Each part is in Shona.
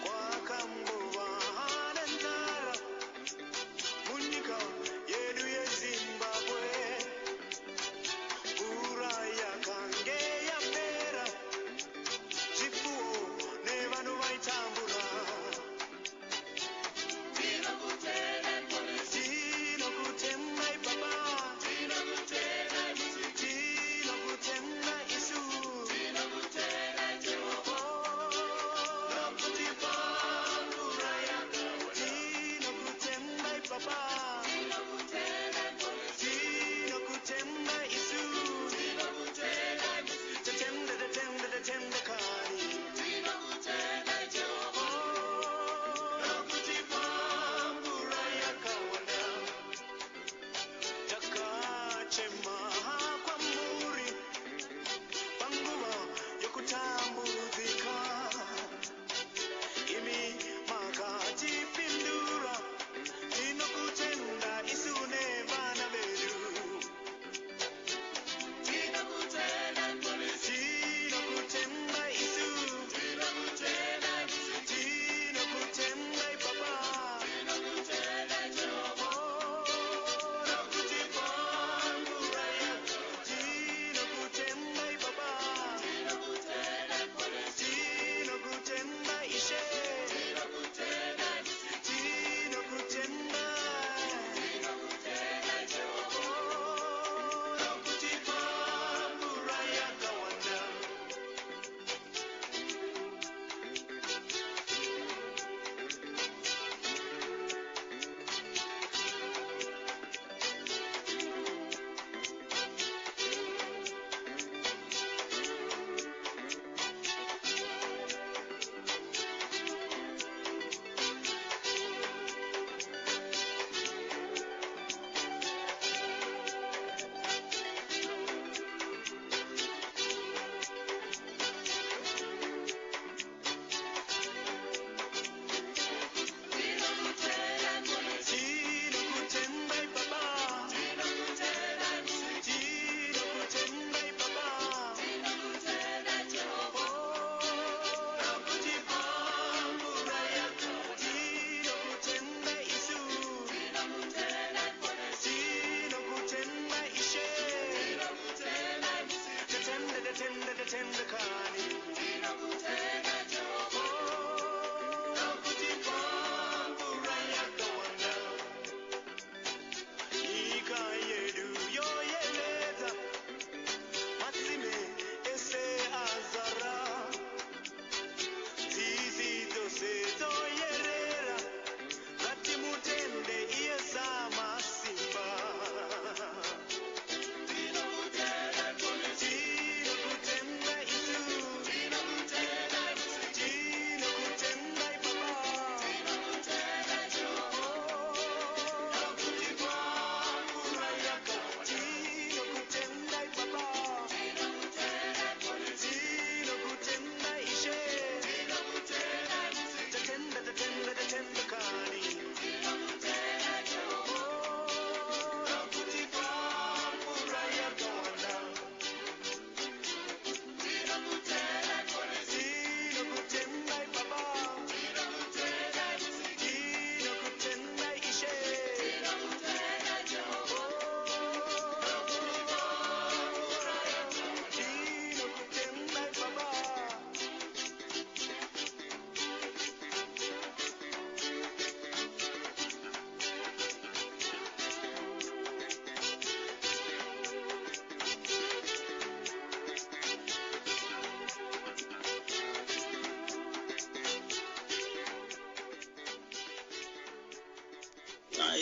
Kwa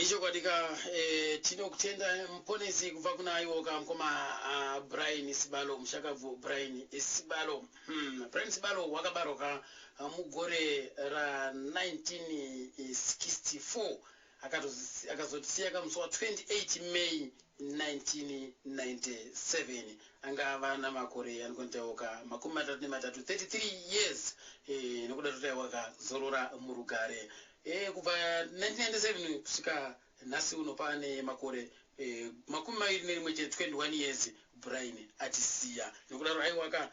Icho kwatika tinokutenda mponesi kubva kuna iwoka mkoma Brian Sibalo mushakabvu Brian Sibalo. Brian Sibalo wakabaroka mugore ra 1964 akazotisiya kamusi wa 28 May 1997 angava namakore anokontawoka makumi matatu nematatu 33 years nekuda totaiwaka zorora murugare kubva 1997 kusvika nhasi uno pane makore makumi maviri nerimwe chete 21 years Brian atisiya nokudaro aiwaka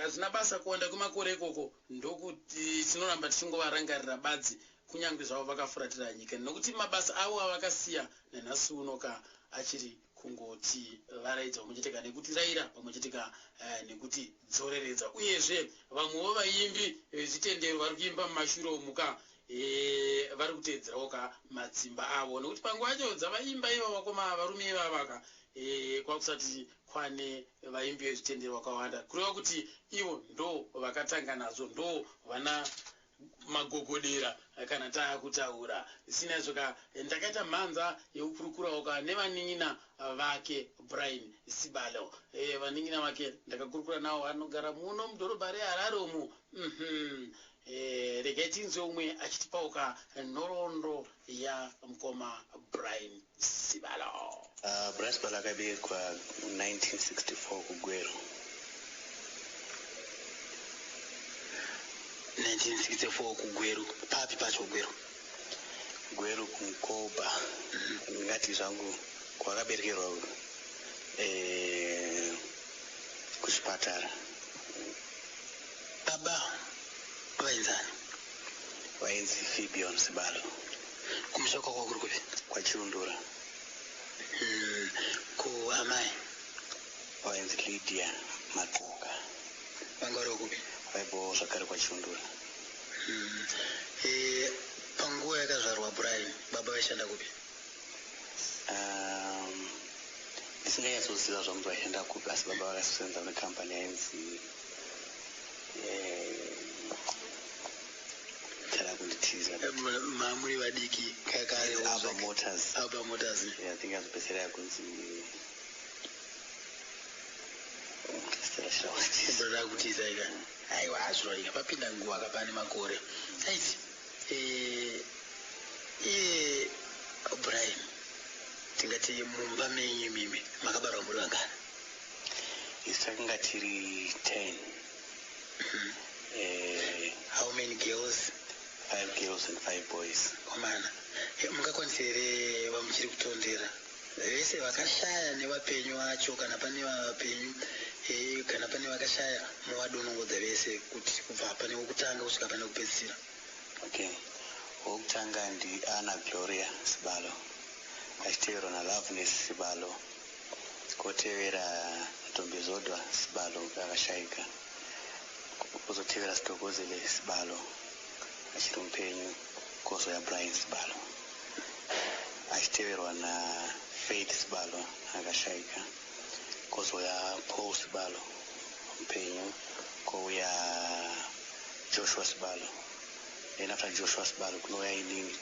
hazvina basa kuwanda kwemakore ikoko ndokuti tinoramba tichingovarangarira badzi kunyange zvavo vakafuratira nyika nokuti mabasa avo avakasiya nanhasi unoka achiri kungoti varaidza pamwecheteka nekuti raira pamwecheteka nekuti dzoreredza uyezve vamwewo vaimbi vezvitendero vari kuimba mumashure omuka vari kuteedzerawoka madzimba avo nokuti panguva yacho dzavaimba iva vakoma varume ivavaka kwakusati kwane vaimbi vezvitendero vakawanda kureva kuti ivo ndo vakatanga nazo ndo vana magogodera kana taakutaura zvisina zvoka ndakaita mhanza yekukurukurawoka nevanin'ina vake Brian Sibalo vanin'ina vake ndakakurukura navo vanogara muno mudhorobha reHarare umu regai tinzwe umwe achitipauka nhoroondo ya mukoma Brian Sibalo. Brian Sibalo akaberekwa 1964 kuGweru. 1964 kuGweru. Papi pacho Gweru? Gweru kuMkoba. Ngati zvangu kwakaberekerwa kuchipatara. Baba vainzani? Vainzi Fibion Sibalo. Kumushoka kwakuri kupi? Kwachirundura. Ku amai? Vainzi Lydia Matoka. Vanga vari kupi? Vaibo zvakare kwachirundura. Panguva yakazvarwa Brian baba vaishanda kupi? Ndisinganyatsoziva zvamuti vaishanda kupi asi baba vakasevenza kune kambani yainzi tara kunditiza mamuri vadiki kakare Abba Motors. Abba Motors. I think azopesera yakunzi Brother kutiza ika. Aiwa azvinoika papinda nguva kapane makore. Aisi Brian tingati mumba menyu mimi makabarwa muri vangana? Isakanga tiri 10. How many girls? 5 girls and 5 boys. Komana mungakwanisa here vamuchiri kutondera vese vakashaya nevapenyu vacho kana pane vapenyu kana pane vakashaya muvadonongodza vese kuti kubva pane wokutanga kusvika pane wokupedzisira? Okay, wokutanga ndi Ana Gloria Sibalo, achiteverwa naLoveness Sibalo, kotevera Ntombi Zodwa Sibalo akashayika, kozotevera Sitokozele Sibalo achiri mupenyu, kozouya Brian Sibalo achiteverwa naFaith Sibalo akashayika, kozouya Paul Sibalo mupenyu, kouya Joshua Sibalo. Then after Joshua Sibalo kunouya inini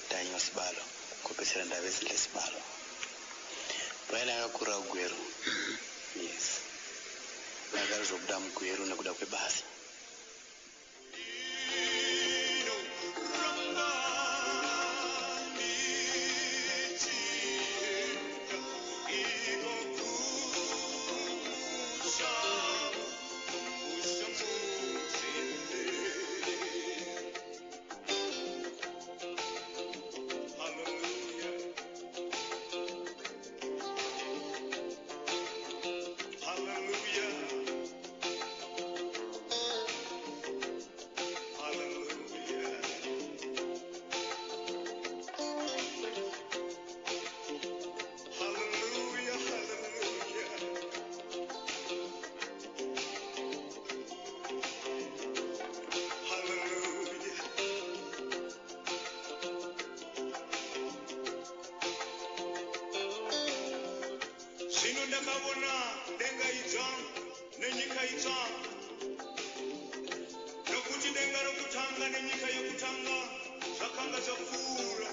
Daniel Sibalo, kopedzisira Ndavezile Sibalo. Brian akakurira kuGweru. Yes, akarizobuda muGweru nekuda kwebasa. Ndakabona denga itsva nenyika itsva nokuti denga rokutanga nenyika yokutanga zvakanga zvapfuura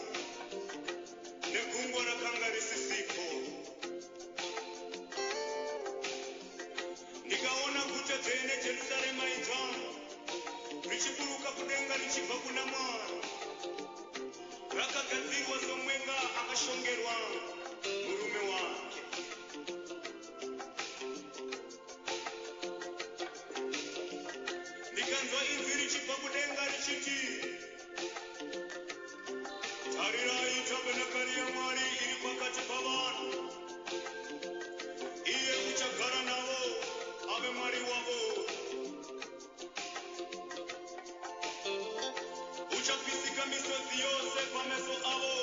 richibva kudenga richiti, tarirai tabhenakari yaMwari iri pakati pavanhu. Iye uchagara navo, ave Mwari wavo. Uchapisika misodzi yose pameso avo.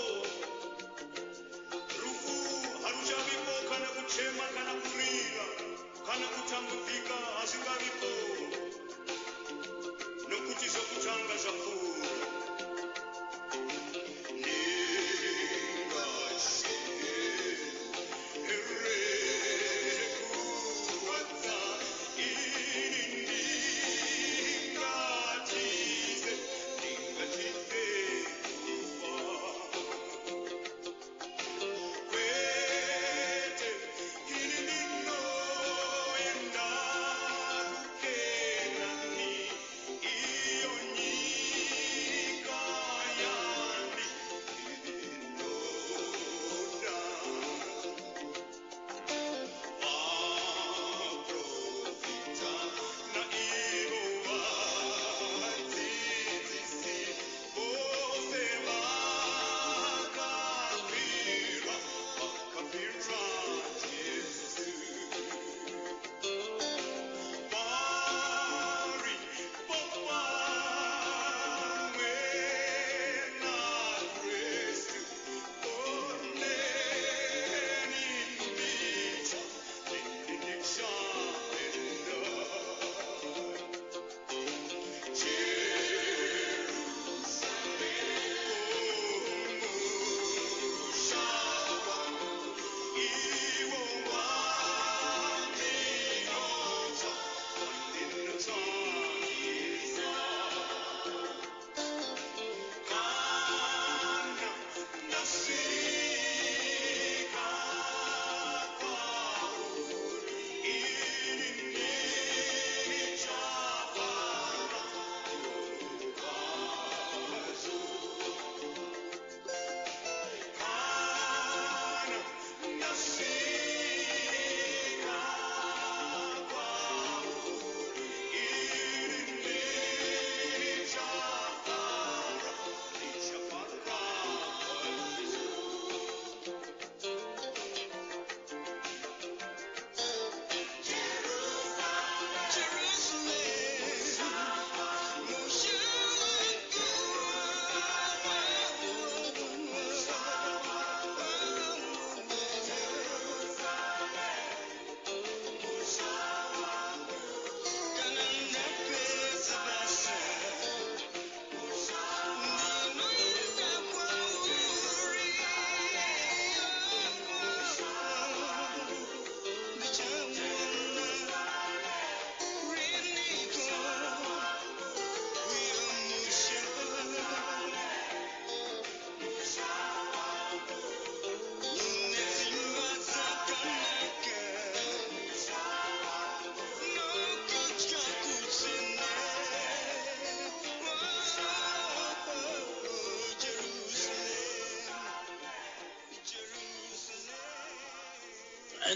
Rufu haruchavipo kana kuchema kana kurira kana kutambudzika hazvingavipo, nokuti zvokutanga zvapfuura.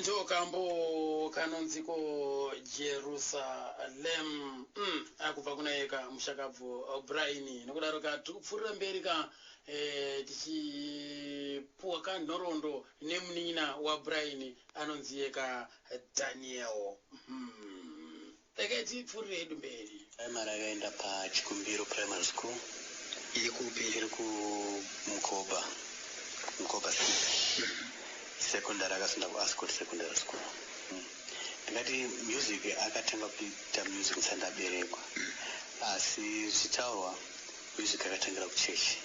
Ndo kambo kanonziko Jerusalem akubva kuna eka mushakabvu Brian. Nokudaro tikupfuurira mberi tichipuwa kanhoroondo nemunina wa Brian anonzi eka Daniel. Tikati hedu mberi. Primary akaenda paChikumbiro Primary School. Iri kupi? Iri kuMukoba. Mukoba City. Secondary akasunda kuAscot Secondary School. Ndingati music akatanga kuita music nsandaberekwa. Asi zvichitaurwa music akatangira kuchechi.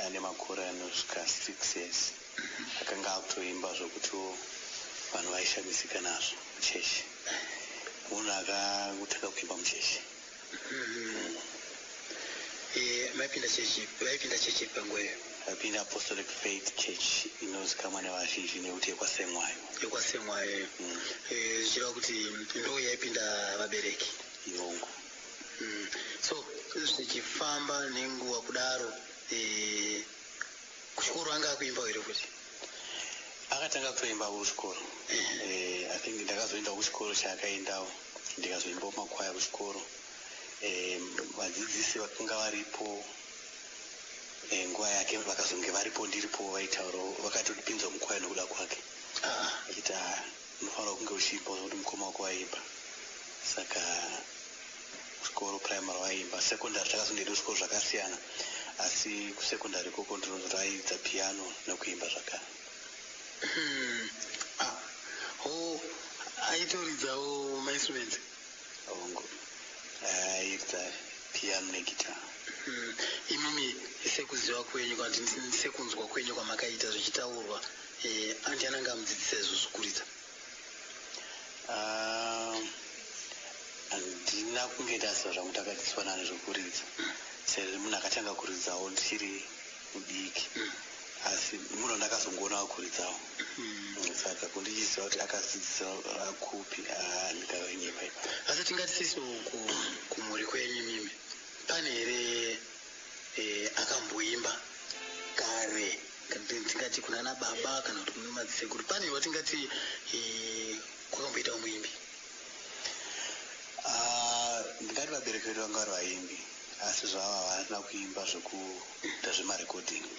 Ane makore anosvika 6 years. Akanga akutoimba zvokuti vanhu vaishamisika nazvo kuchechi. Munhu akutanga kuimba muchechi. Vaipinda chechi panguva Apinda Apostolic Faith Church inozikamwa nevazhinji nekuti yekwasemwayo. Zvichireva kuti ndo yaipinda vabereki iyongo. So zvichifamba nenguva kudaro kuchikoro anga akuimba here kuti akatanga kutoimba kuchikoro. I think ndakazoenda kuchikoro chaakaendawo ndikazoimbawo makwaya kuchikoro vadzidzisi vakanga varipo nguva yake vakazonge varipo ndiripo vaitaurawo vakatopinza mukwai nokuda kwake achiti unofanira kunge uchiimba kuti mukoma wako waimba. Saka kuchikoro primary waimba. Secondary takazondoenda kuzvikoro zvakasiyana, asi kusekondari ikoko ndinozoraidza piano nekuimba zvakare. Aitoridzawo mainstruments? Ongo airidza piano negita. Imimi sekuziva kwenyu kana sekunzwa kwenyu kwamakaita zvichitaurwa, anti ananga amudzidzisa izvozvo handina kunge ndaziva zvangu takadzidziswa nani zvokuridza, sezvo munhu akatanga kuridzawo ndichiri mudiki, asi munhu ndakazongoona kuridzawo. Saka kundichiziva kuti akadzidzisa kupi ndikavenyema ipa. Asi tingati sisi kumhuri kwenyu mimi pane here akamboimba kare, tingati kunana baba kana kuti kuna madzisekuru, pane here watingati kwakamboita muimbi? Ndingati vabereki vedu vanga vari vaimbi, asi zvava havana kuimba zvekuita zvemarekodhingi,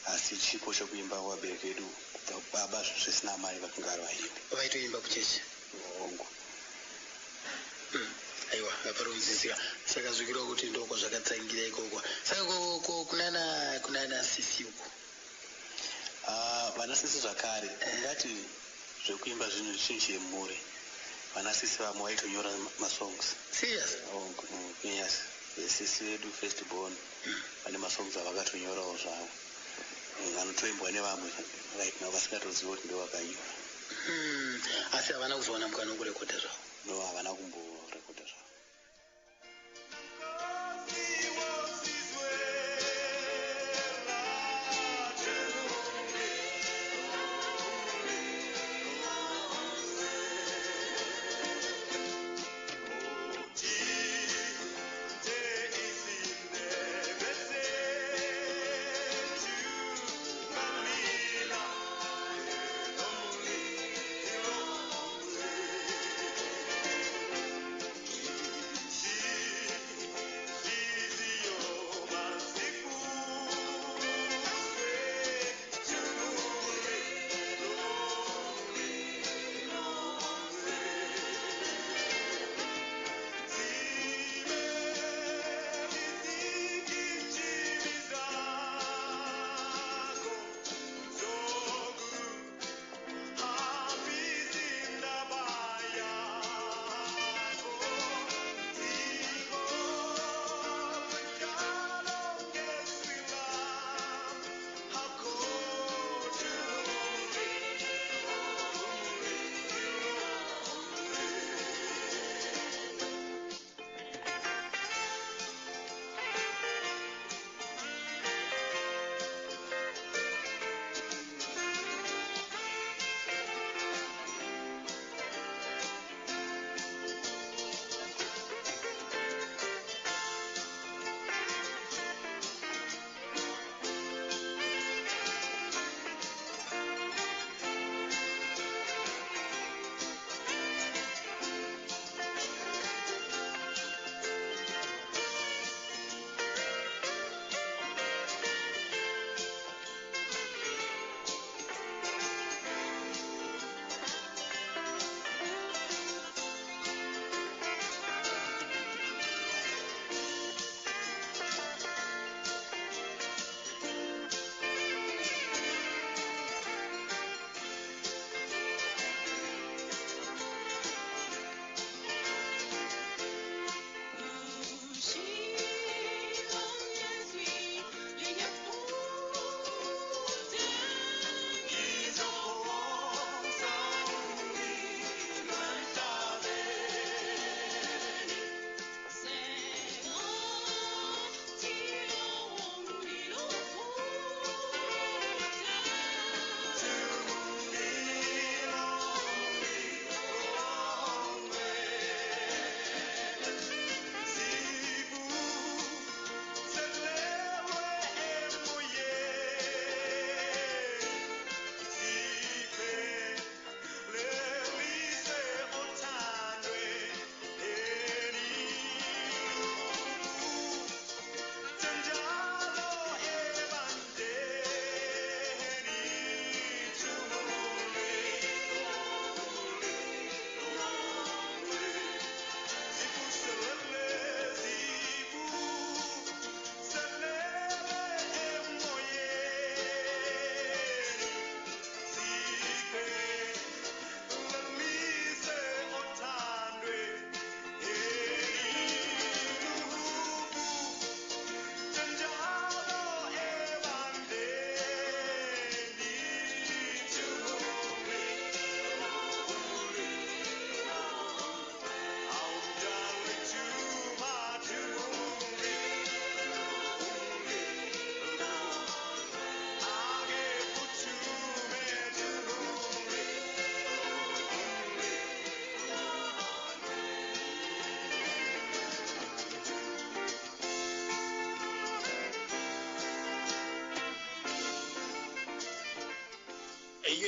asi chipo chekuimba kwavabereki vedu baba zvisina mai vakanga vari vaimbi. Vaitoimba kuchechi? Ongo. Aiwa, vaparonzisika. Saka zvikiro kuti ndoko zvakatsangira ikoko. Saka kunana sisi uko, vana sisi zvakare, ndati zvekuimba zvinhu zvinji yemhuri. Vana sisi vamwe vaitonyora masongs. Serious? Yes. Sisi vedu firstborn vane masongs avakatonyorawo zvavo, anotoimbwa nevamwe right now vasingatozivi kuti ndovakanyora. Asi havana kuzowana mukana wekurekodha zvavo? No, havana kumborekodha zvavo.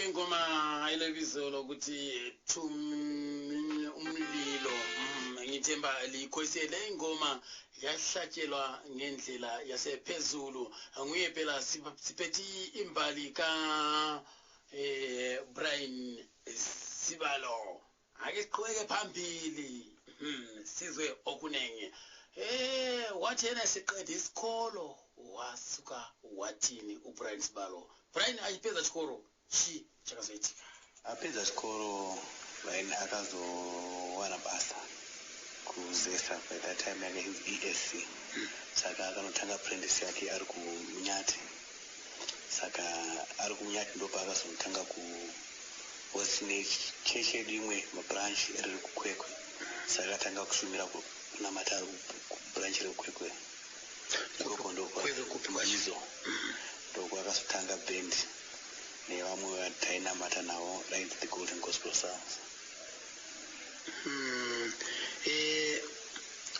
ingoma ilebizo lokuthi umlilo ngithemba likhoyisele ingoma yahlatshelwa ngendlela yasephezulu nguye phela siphethe imbali ka Brian Sibalo ake siqhubeke phambili sizwe okunenge wathi yena siqede isikolo wasuka wathini uBrian Sibalo Brian ayipheza isikolo chi chakazoitika apedza chikoro Brian akazowana basa kuzesa by that time yake ESC saka akanotanga apprentice yake ari kuMunyati saka ari kuMunyati ndopa akazotanga wasine cheche rimwe mabranch riri kuKwekwe saka akatanga kushumira kuna mataru kubranch riri kuKwekwe ndoko ndokupimbizo ndoko akazotanga band nevamwe vatainamata navo like the Golden Gospel Songs.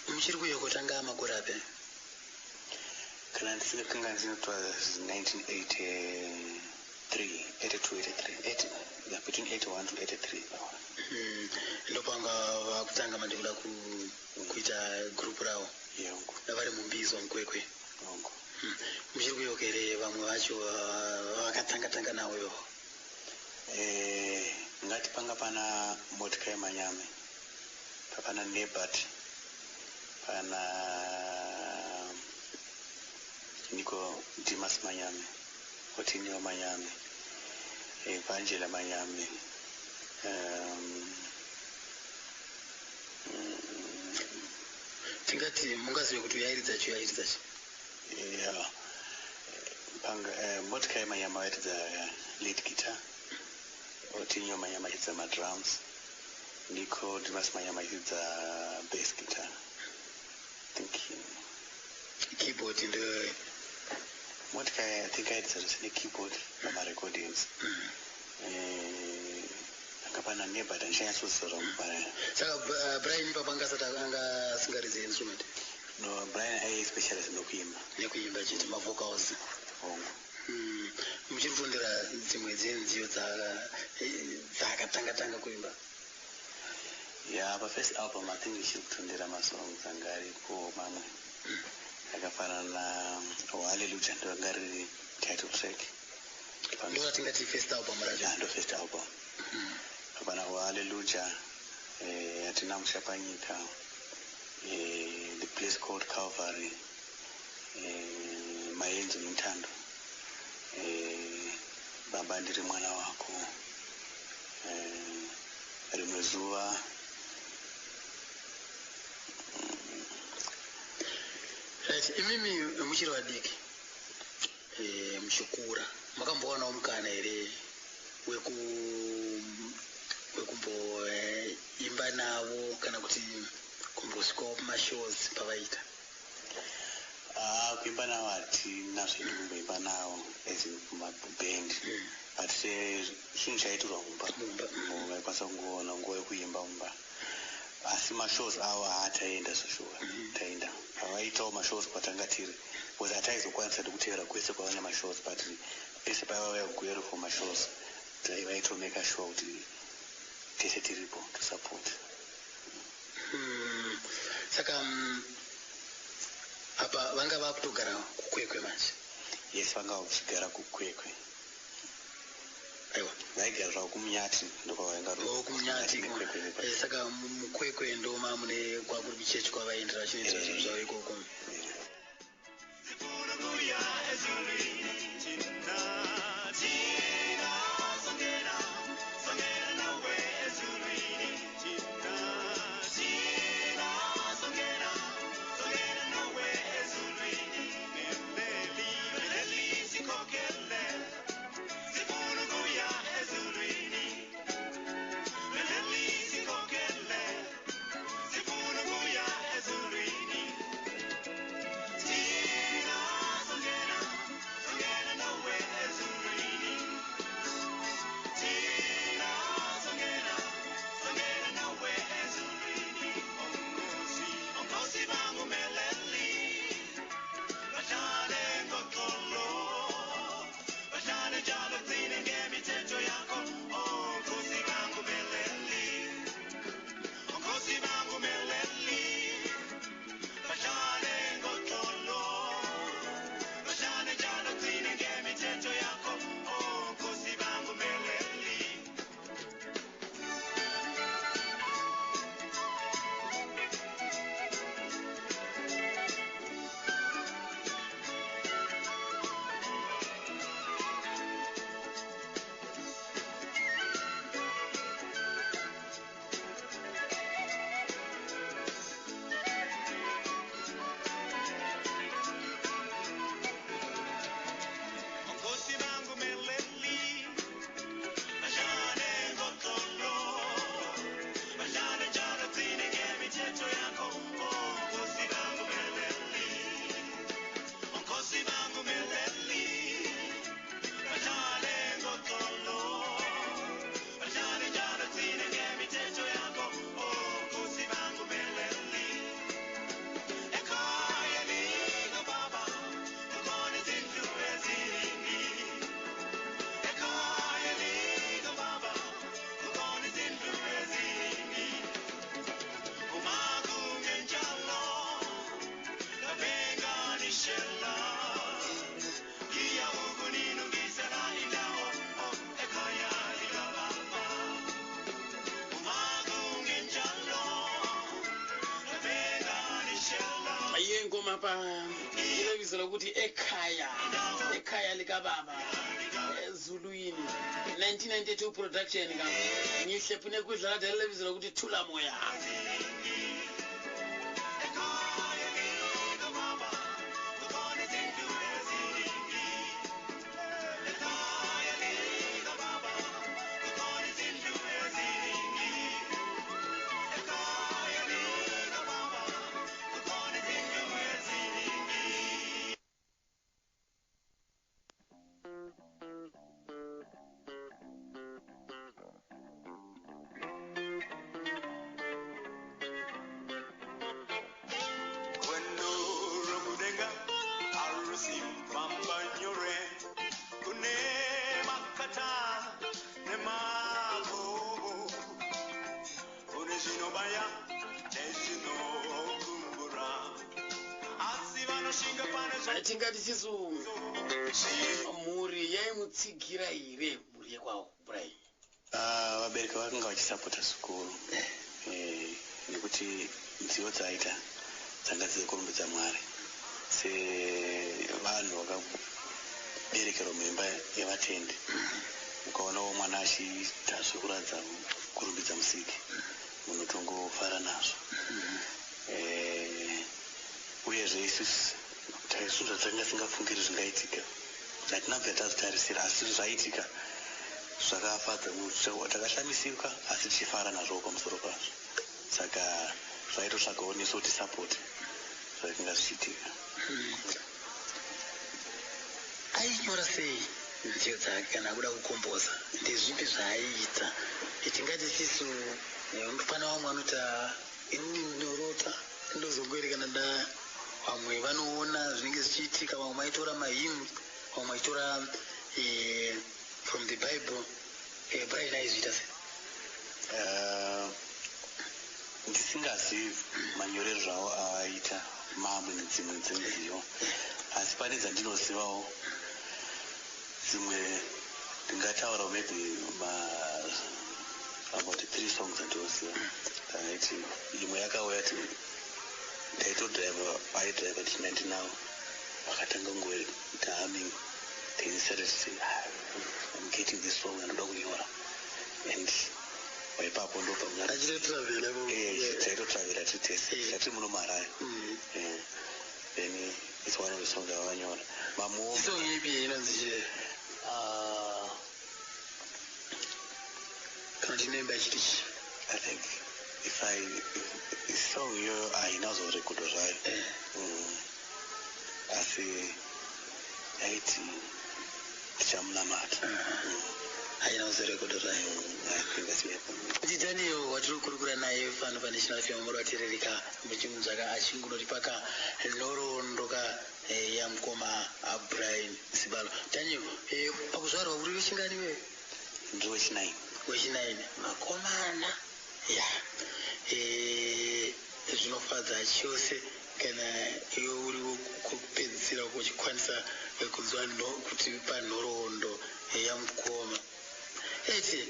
Muchiri kuyo kutanga makore api? Kana ndisinga ndinoitwa 1983, 82, 83, between 81 to 83. Ndopanga vakutanga mandikula kuita group ravo yongo navari mumbizo muKwekwe yongo muchiri kuyo kere vamwe vacho vakatanga nawo ngati panga pana Mordecai Manyame pana Nebat pana Nico Dimas Manyame Otinio Manyame Angela Manyame tingati mungazive kuti uyairidza chi yeah panga Mordecai Manyame waitidza lead guitar Otinio Manyame waitidza drums Nico Dimas Manyame waitidza bass guitar keyboard and Mordecai I think I had a keyboard for my recordings akapana Nebat anshanyatsotsora mubara saka Brian papanga satanga singaridze instrument no Brian ai specialist nekuimba chete mavocals hongo muchiri kufundira dzimwe dzenziyo dzakatanga kuimba pa first album I think ndichiri kutondera masongs anga aripo mamwe akafanana Hallelujah ndo anga riri title track ndo tingati first album racho ndo first album apana Hallelujah atina mushapanyika the place called Calvary maenzo mutando baba ndiri mwana wako rimwe zuva right imimi muchiri vadiki muchikura makambowanawo mukana here wekumboimba navo kana kuti kumbosvikawo kumashows pavaita kuimba navo hatina zvedu kumboimba navo as kumaband but zvinhu zvaitirwa mumba vaikwanisa kungoona nguva yekuimba mumba asi mashows avo haataenda zvashuwa taenda pavaitawo mashows kwatanga tiri because hataizokwanisa nekutevera kwese kwavane mashows but pese pavavaya kugwero for mashows vaitomeka sure kuti tese tiripo to support saka apa vanga vakutogara kuKwekwe manje yes vanga vakuchigara kuKwekwe aiwa vaigara zvavo kuMunyati ndokwavaingakuMunyati saka muKwekwe ndo mamune kwakuri kuchechi kwavaendera chinoitira zvinhu zvavo ikoko iyo ingoma pa ilebizo lokuthi ekhaya likababa ezulwini 1992 production ka ngihle phune kudlala dela lebizo lokuthi thula moya. Tingati sisu muri yaimutsigira here muri yekwawo Brian. Vabereki vakanga vachisapota zvikuru nekuti nziyo dzaita dzanga dziri kurumbidza Mwari sevanhu vakaberekerwa muimba yevatendi. Ukaonawo mwana achiita zvekuradza kurumbidza Musiki munhu tongofara nazvo. Uyezve isusu taisudza dzanga singafungiri zvingaitika zvatinabva tazitarisira asi zvaitika zvakafadza takashamisika asi tichifara nazvo pamusoro pazvo saka zvaitotsvagawo nesu kuti sapoti zvaikanga zvichiitika. Ainyora sei nziyo dzake kana kuda kukomboza ndezvipi zvaaiita? Tingati sisu mufana wamwe anota inini ndinorota ndozongoerekana nda vamwe vanoona zvinenge zvichiitika, vamwe vaitora mahymns, vamwe vaitora from the Bible. Brian aizviita sei? Ndisingazivi manyorero zvawo avaita mamwe nedzimwe dzenziyo, asi pane dzandinozivawo dzimwe ndingataura maybe about 3 songs dzandinoziva. Kanaiti imwe yakauya kuti ndaitodhiraivha aidhiraivha tichinandinawo vakatanga ngoita humming, they decided to say I'm getting this song and ndoda kunyora and waipapo ndo taitotravela titese tati muno marayo then it's one of the songs avanyora song ipi inonzi kana tinemba chitichi I think if song hiyo hainazo rekodo zvayo asi yaiti tichamunamata hainazo rekodo zvayo. Daniel watiri kurukura naye fano paNational FM muri watirereka muchimunzvaka achingunoti paka nhoroondo yamukoma Brian Sibalo. Daniel, pakuzvarwa uri wechingani wewe? Ndiri wechinaini. Wechinaini, makomana ya zvinofadza chose kana iwe uri wokupedzisira kuchikwanisa kunzwa kuti panhoroondo yamukoma. Eti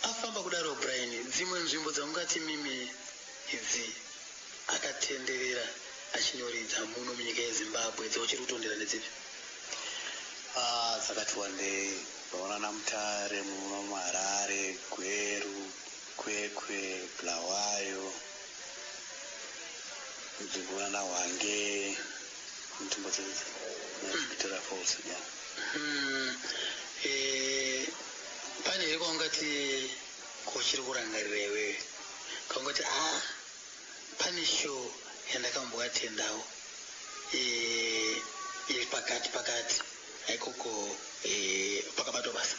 afamba kudaro Brian, dzimwe nzvimbo dzamungati mimi idzi akatenderera achinyoredza muno munyika yeZimbabwe dzauchiri kutondera ndedzipi? Dzakati wandei. Vaona naMutare, muno Harare, Gweru, Kwekwe, Bulawayo, nzvimbo naHwange, nzvimbo dzedzi Victoria Falls. Pane here kwaungati kuchiri kurangarira iwewe, kwaungati pane show yandakamboatendawo iri pakati aikoko pakabatwa basa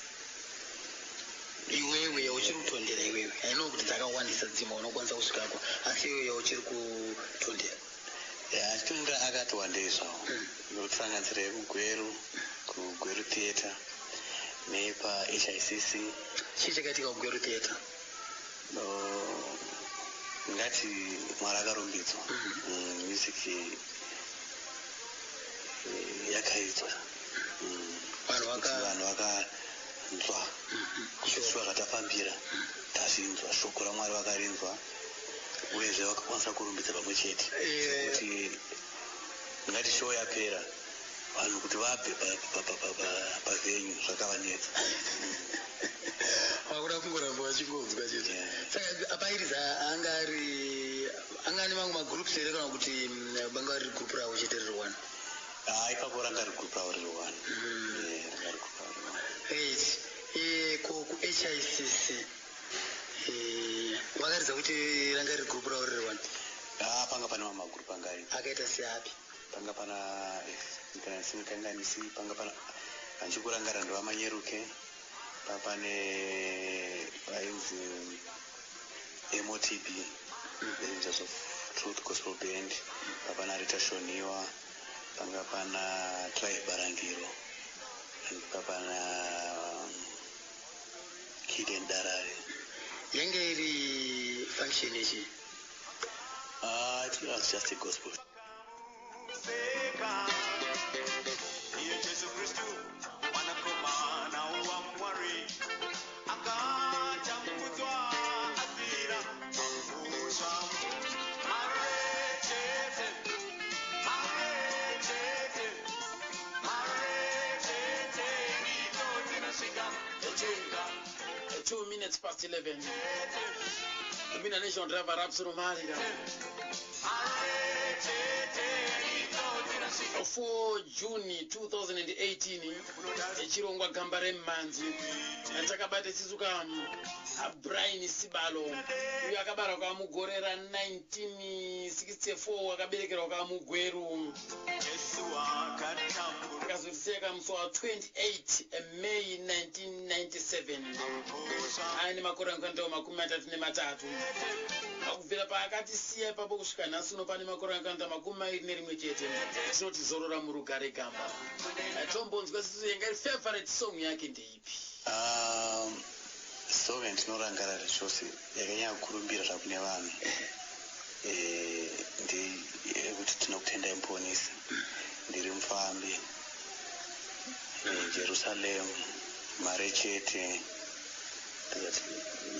iwewe yauchiri kutondera iwewe. Haino kuti dzakawandisa dzimwe unokwanisa kusvikako, asi iwewe yauchiri kutondera. Achitondera akati wandei zvawo, nokusanganisira yekugweru, kugweru theatre nepaHICC. Chii chakaitika kugweru theatre? Ngati Mwari akarumbidzwa, music yakaidzwa, vanhu vakanzwa kushova zvatafambira, tazvinzwa shoko raMwari vakarinzwa, uyezve vakakwanisa kurumbidza pamwe chete kuti ngati show yapera vanhu kuti vabve pavenyu zvakavanetsa. Hakuda kungoramba vachingonzwa chete. Saka apairiza anga ane mamwe magroups here kana kuti banga riri group ravo chete riri one? Ipapo ranga riri group ravo riri one. Right. Ku-HICC vakaridza kuti ranga riri group ravo riri one? Panga pane mamwe magroup anga akaita seapi? Panga pana singakanganisi, panga pana anchikurangarira ndovamanyeruke, papane vainzi MOTB, the Rangers of Truth Gospel Band, papana Rita Shoniwa, panga pana Clive Barangiro, and papana Kiden Darare. Yange iri function ichi? It was just a gospel. Minutes past 11. The nation driver absolutely. 4 June 2018 echirongwa gamba remanzi atakabata isuka Brian Sibalo uyo akabara kwa mugore ra 1964 akaberekerwa kwa Mugweru akazotiseka musi wa 28 May 1997 aine makore anokwanidawo 33 akubvira paakatisiya ipapo kusvika nhasi uno pane makore anokwanidawo 21 chete. Tinoti zorora murugare gamba. Tombonzwa sisu yenga favorite song yake ndeipi? Song ndinorangarira chose yakanyanya kukurumbira zvakune vanhu ndeyekuti tinokutendai muponesi, ndiri mufambi, Jerusalem, mare chete,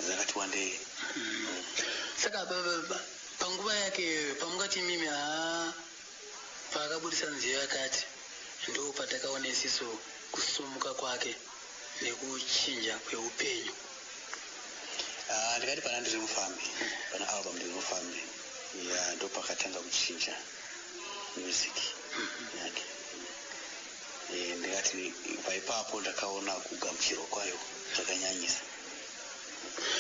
dzakati wandei. Saka panguva yake pamungati mimi paakabudisa nziyo yakati ndo patakaona isiso kusumuka kwake nekuchinja kweupenyu. Ndikati pana ndiri mufambi, pana album ndiri mufambi, ndo pakatanga kuchinja music yake. Ndikati paipapo ndakaona kugamuchirwa kwayo zvakanyanyisa.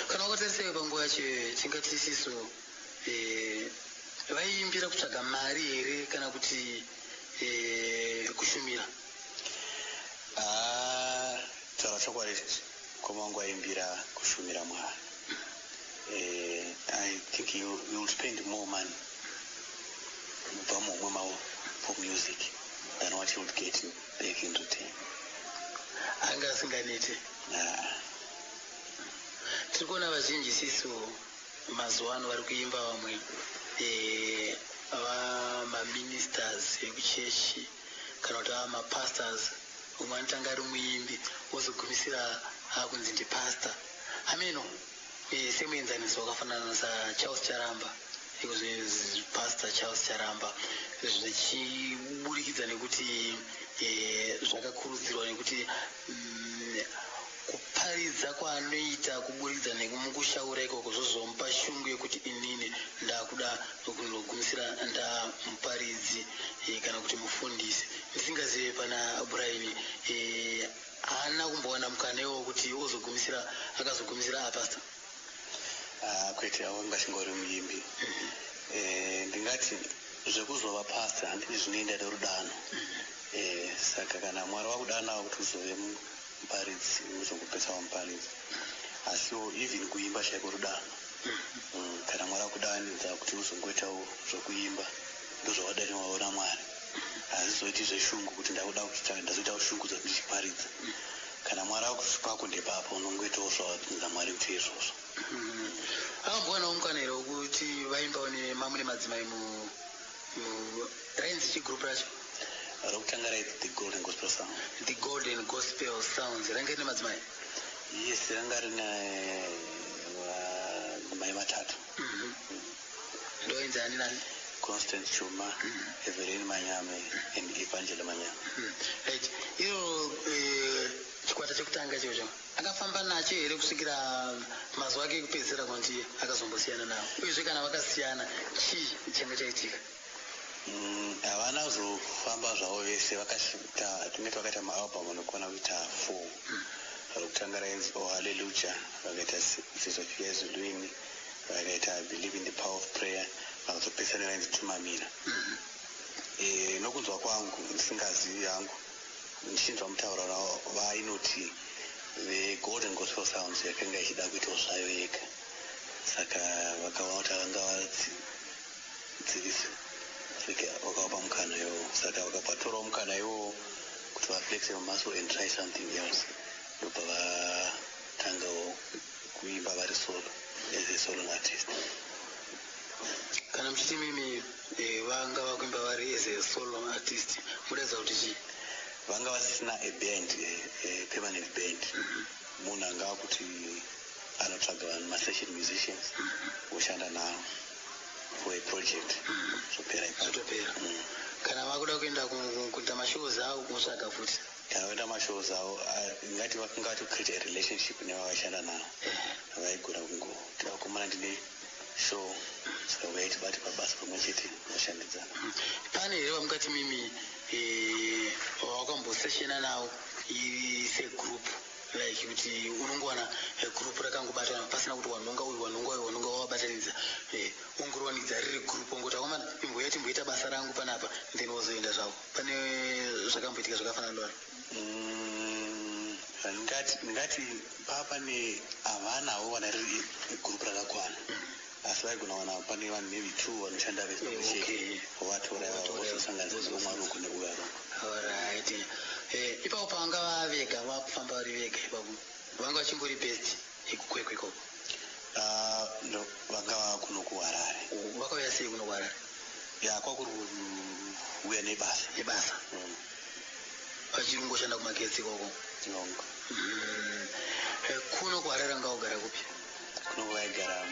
Kana ukatarisei panguva yacho tingati isiso vaiimbira kutsvaga mari here kana kuti kushumira? Taura chokwadi kwamangu aimbira kushumira Mwari. I think you will spend more money for music than what you would get back in return. Anga asinganete. Tiri kuona vazhinji siso mazuva ano vari kuimba vamwe vamaministers ekuchechi kana kuti vamapastors, umwe anotanga ari muimbi ozogumisira akunzi ndipasta. Ameno semuenzaniso wakafanana saCharles Charamba, pastor Charles Charamba, zvichiburikidza nekuti zvakakurudzirwa nekuti kuparidza kwaanoita kuburikidza nekumukushaura ikoko zvozomupa shungu yekuti inini ndakuda kunogumisira ndamuparidzi kana kuti mufundisi. Ndisingazive pana Brian haana kumbowana mukanewo kuti akazogumisira apasta. Kwete wanga chingori muimbi. Ndingati zvekuzova pastor handiti zvinoenda nerudano. Saka kana Mwari wakudanawo kuti uzove muparidzi uzongopesa muparidzi. Asiwo even kuimba chaiko rudano. Kana Mwari akudanidza kuti uzongoitawo zvokuimba ndozvawadaniwawo naMwari. Hazvizoiti zveshungu kuti ndazoitawo shungu dzandichiparidza. Kana Mwari akupa ndepapo unongoitawo zvawadzinza Mwari kuti izvozvo. Akambowana mukana here wekuti vaimbawo nemamwe madzimai rainzi chigroup racho? Rokutanga raiti The Golden Gospel Sound. The Golden Gospel Sounds. Ranga rine madzimai? Yes, ranga rine mai vatatu. Ndoenza ani nani? Constant Chuma, Evelyn Manyame, and Evangela Manyame. Right. Chikwata chekutanga chocho akafamba nacho here kusvikira mazuva ake ekupedzisira kunti akazombosiyana nawo uyezve kana vakasiyana chii changa chaitika? Havana kuzofamba zvavo vese, tingati vakaita maalbum anokwana kuita 4. Vakutanga rainzi Oh Hallelujah, vakaita Seeds of Fear Zuluini, vakaita Believe in the Power of Prayer, vakazopesana rainzi Tumamina. Nokunzwa kwangu ndisingazivi yangu ndichinzwa mutauro ravo vainoti the Golden Gospel Sounds yakanga ichida kuitawo zvayo yega, saka vakaona kuti vanga vadzivise saka vakavapa mukana iwowo, saka vakapatorawo mukana iwowo kuti vaflexe muscle and try something else, ndobva vatangawo kuimba vari solo as a solo artist. Kana muchiti mimi vanga vakuimba vari as a solo artist mudaidza kuti chii? Vanga vasina a band, a permanent band. Munhu angava kuti anotsvaga vanhu ma-session musicians voshanda navo for a project zvopera zvotopera. Kana vakuda kuenda kuita mashows avo kutsvaga futi, kana kuenda mashows avo ngati vakanga to create a relationship nevavashanda navo, vaigona kungoti vakomana ndine show, saka vaiti bati pabasa pamwe chete vashandidzana. pane here vamukati mimi wakamboseshana navo iri segroup, like kuti unongowana group rakangobatana pasina kuti wanonga uyu wanonga wavabatanidza, ungorwanidza riri group ongoti akomana imboya timboita basa rangu panapa then wozoenda zvavo. Pane zvakamboitika zvakafanana ndwaro? Ndingati pane havanawo vana riri group rakakwana, asi vaigona wana pane vanhu maybe 2 vanoshanda vese pamwechete vovatora vozosanganisa omwari uku neuyo aruku. Alright. Ipapo pavanga vavega vakufamba vari vega ipapo vanga vachimbori best ikukwekwe ikoko? Vanga vava kuno kuHarare. Vakauya sei kuno kuHarare? Kwakuri kuuya nebasa. Vachirungoshanda kumagetsi ikoko? Nonga. Kuno kuHarare anga ugara kupi? Kuno vaigara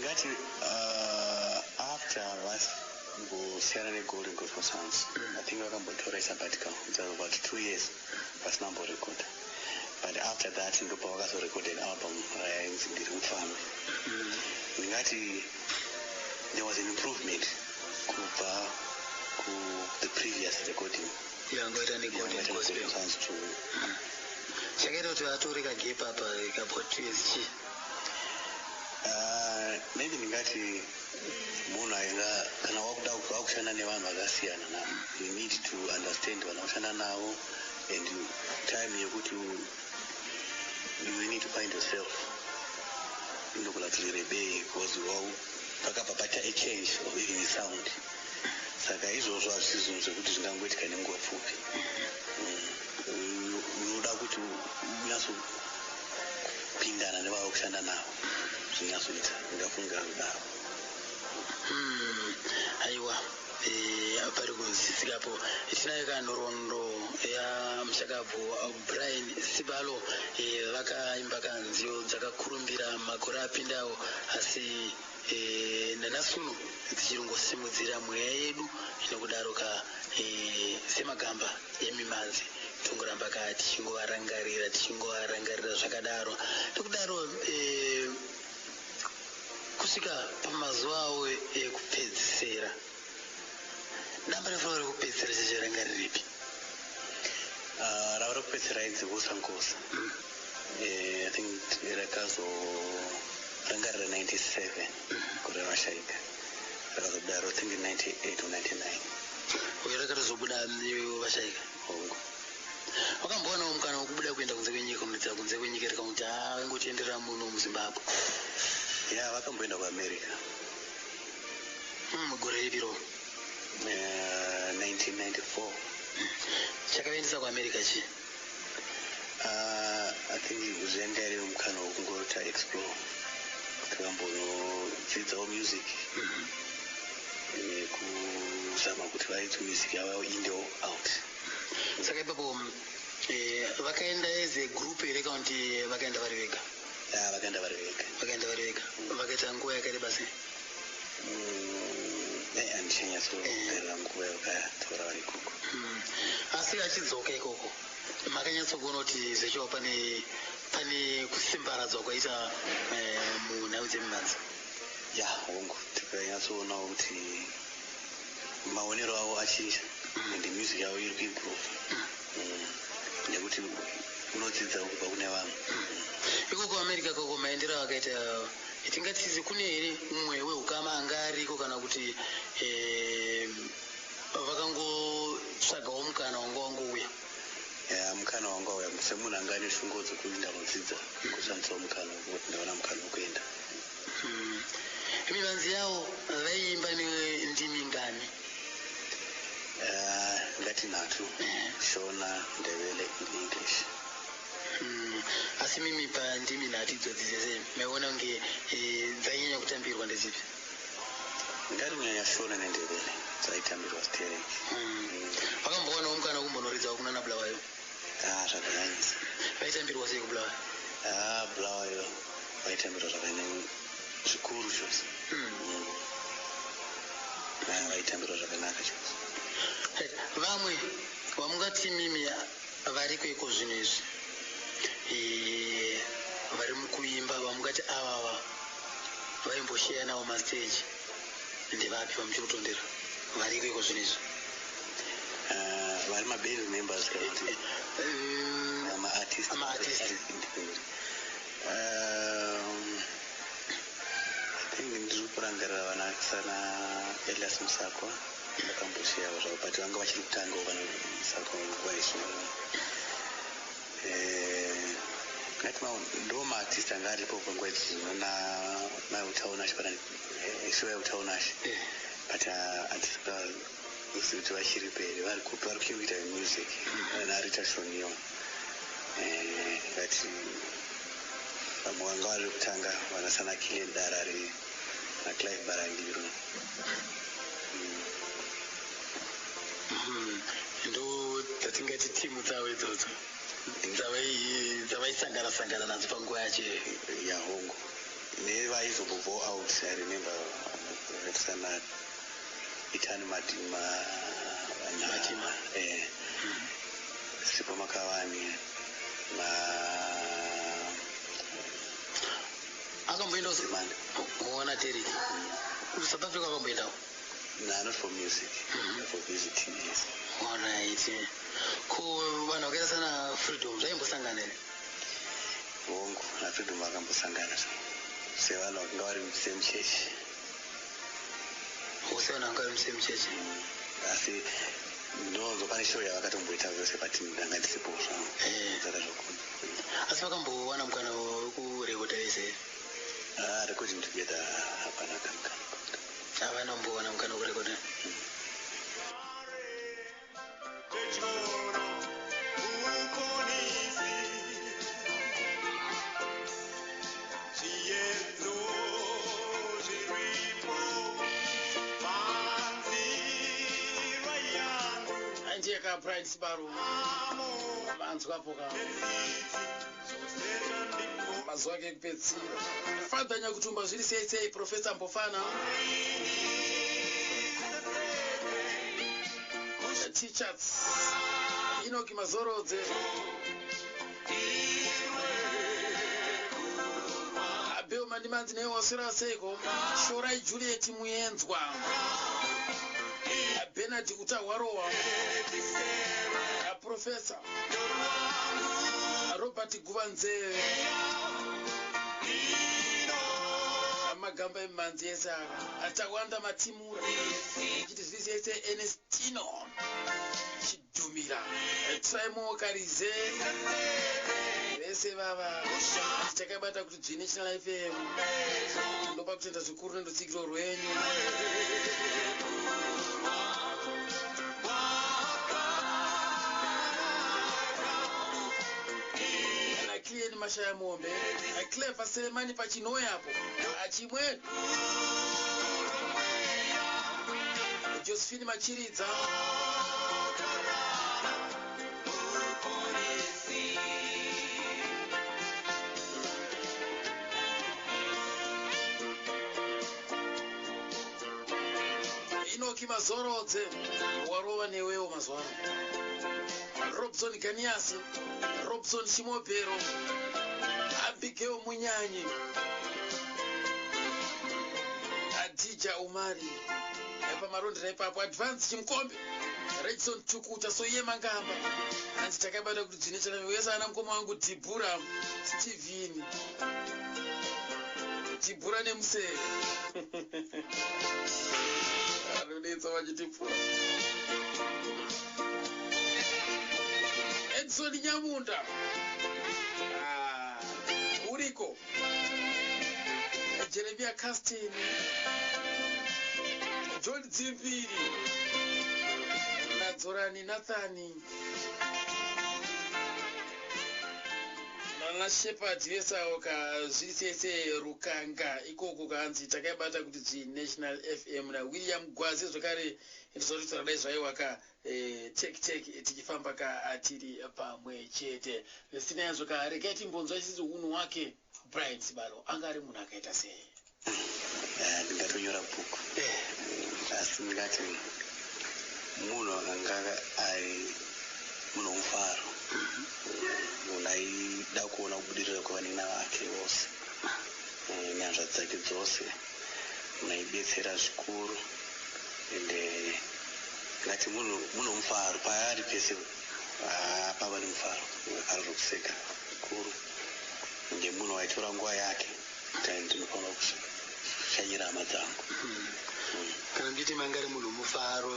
ndingati after kusiyana negolden gospel sounds I think vakambotora sabbatical about 2 years pasina mborekodha, but after that ndopa vakazorekodha an album rainzi ndiri mufano. Ndingati there was an improvement kubva the previous recording yangoita negolden gospel sounds to chakaita kuti vatore kagep apa kabva 2 years chi maybe ndingati munhu ainga kana wakuda wakushanda nevanhu vakasiyana navo you need to understand vanhu vakushanda navo and time yekuti you need to find yourself inogona kuti rebei because pakabva paita a change of even sound, saka izvozvo hazvisi zvinhu zvekuti zvingangoitika nenguva pfupi. Unoda kuti unyatsopindana nevava kushanda navo zvinyatsoita, ndafunga kudaro. Aiwa, pari kunzisikapo tinayo kanhoroondo yamushakabvu Brian Sibalo vakaimba kanziyo dzakakurumbira makore apindawo, asi nanasuno dzichiri ngosimudzira mweya yedu inokudaroka semagamba emimanzi tongoramba ka tichingovarangarira zvakadaro nokudaro kusvika pamazuva avo ekupedzisira. Damba refu rekupedzisira chichirangariripi? Rava rekupedzisira inzi Ngosa. I think rakazorangarira 97 kuri Vashaika, rakazodaro I think 98 or 99 uye rakatozobuda Vashaika. Wakamboonawo mukana wekubuda kuenda kunze kwenyika, kunodza kunze kwenyika rikamuti ingotienderera muno muZimbabwe? ya vakamboenda kuAmerica gore ripiro 1994. chakaendesa kuAmerica chi? I think zvenga iri mukana wekungota explore tikambonodzidzawo music nekuzama kuti vaiti music yavo indewo out. Saka ipapo vakaenda as a group here kana kuti vakaenda vari vega? Vakaenda vari vega. Vakaita nguva yakareba sei? Handichanyatsogara nguva yavakatora vari ikoko. Asi achidzoka ikoko makanyatsokuona kuti zvechiwa pane kusimbaradzwa kwaita munhau dzemimanzi? Ya hongu, tikanyatsoonawo kuti maonero avo achinja and music yavo iri kuimprove nekuti unodzidza kubva kune vanhu. Ikoko America koko maendero akaita tingatizi kune here mumwe weukama anga ariko kana kuti vakangotsvagawo mukana wanga wangouya? Mukana wanga uya semunhu anga ane shungo dzekuti ndakudzidza kushandisawo mukana wekuti ndaona mukana wekuenda. Mimanzi yavo vaiimba ndimi ngani? Ngati nhatu, Shona, Ndebele, English. Asi mimi pandimi nhatu idzodzi dzese maiona kunge dzainyanya kutambirwa ndezipi? Ngati kunyanya Shona neNdebele dzaitambirwa stereki. Wakamboonawo mukana wekumbonoridzawo kuna naBulawayo? Zvakanyanyisa. Vaitambirwa sei kuBulawayo? Bulawayo vaitambirwa zvakanyanya zvikuru chose. Vaitambirwa zvakanaka chose. Vamwe vamungati mimi vari kuiko zvino izvi vari mukuimba vamungati avava vaimbosheya nawo mastage ndevapi vamuchiri kutondera vari kuiko zvino izvi? Vari maband members kana kuti maartist. I think ndiri kurangarira vana sana Elias Musakwa vakambosheyawo zvavo but vanga vachiri kutangawo kana Musakwa nguva izvino. Ngati ndo maartist anga aripo panguva dzino nautaunash kana show yautaunash but handisi kuti vachiri peri vari kuita music naRita Shoniyo ngati vamwe vanga vari kutanga vanasana Kile Darari naClive Barangiro. Ndo dzatingati timu dzavo idzodzo dzavaisangana nadzo panguva yacho yahongo nevaizombobvawo out. I remember sana itani matima sipo makavani akamboenda Zimani. muona Derek South Africa akamboendawo. No, not for music. For visiting, yes. Alright. Ko vanhu vakaita sana Freedom zvaimbosangana here? Hongu na Freedom vakambosangana sevanhu vakanga vari musame church. Mose vanhu vanga vari musame church. Asi ndonzo pane show yavakatomboita vose but ndanga ndisipo zvangu. Saka zvakona. Asi vakambowana mukana wekurekota vese here? Recording together hapana kamukana. Havana kumbowana mukana wekurekota. Anjeka Brian Sibaro vanzwapo ka mazuva ake kupedzisira Father Nyakutumba zviri sei Professor Mbofana Teachers Enoki Mazorodze Abel Mandimanzi newasira seiko Shorai Juliet Muenzwa Bernard Utawarowa Professor Robert Guvanze Magamba emanzi esa atawanda matimura chiti zvise Ernestino Chidumira Traimo Karize vese vava takabata kuti National FM ndopa kutenda zvikuru nendotsikiro rwenyu Clean Mashaya Mombe Clever Selemani Pachinoyapo achimwe Josephine Machiridza Enoki Mazorodze warova newewo mazwana Robson Ganias Robson Shimopero Abigail Munyanyi Adija Umari pamarondera ipapo Advance Chimkombe Redson Chukuta Soye Mangamba hanzi takabata kuti dzine chana wesa ana mukoma wangu Dibura Steven Dibura nemusere anodetsa vachitipfura Edson Nyamunda uriko Jeremia Castin John Dzimbiri Nadzorani Nathani Nana Shepherd vesawo kazvisese Rukanga ikoko kanzi takabata kuti National FM na William Gwazi zvakare ndizoritsara dai zvaiwa ka tek tichifamba ka atiri pamwe chete sina yanzo ka reketi mbonzwa isizo unhu wake Brian Sibaro anga ari munhu akaita sei ndingatonyora bhuku asi ndingati munhu akanga ari munhu mufaro munhu aida kuona kubudirira kwavanina vake vose nyanzva dzake dzose munhu aibetsera zvikuru ende ngati munhu mufaro paari pese pava nemufaro ari rokuseka zvikuru ende munhu waitora nguva yake ndinofanira kushanyira hama dzangu kana nditi manga ari munhu mufaro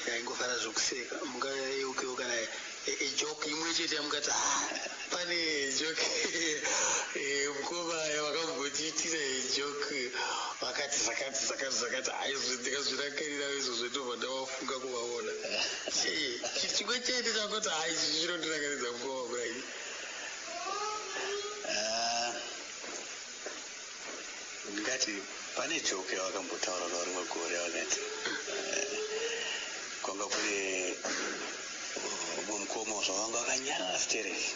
yaingofara zvokuseka mungayeukewo kana ejoke imwe chete yamungati pane joke mukoma vakambotiitira ejoke vakati zakati ndikazvirakarira izvozvo ndobva ndavafunga kuvaona chimwe chete chakoti izvi zvinondirakarisa mukoma kudai ndingati pane joke yavakambotaura narimwe gore vakati kwanga kune mukoma zvavanga vakanyarara stereki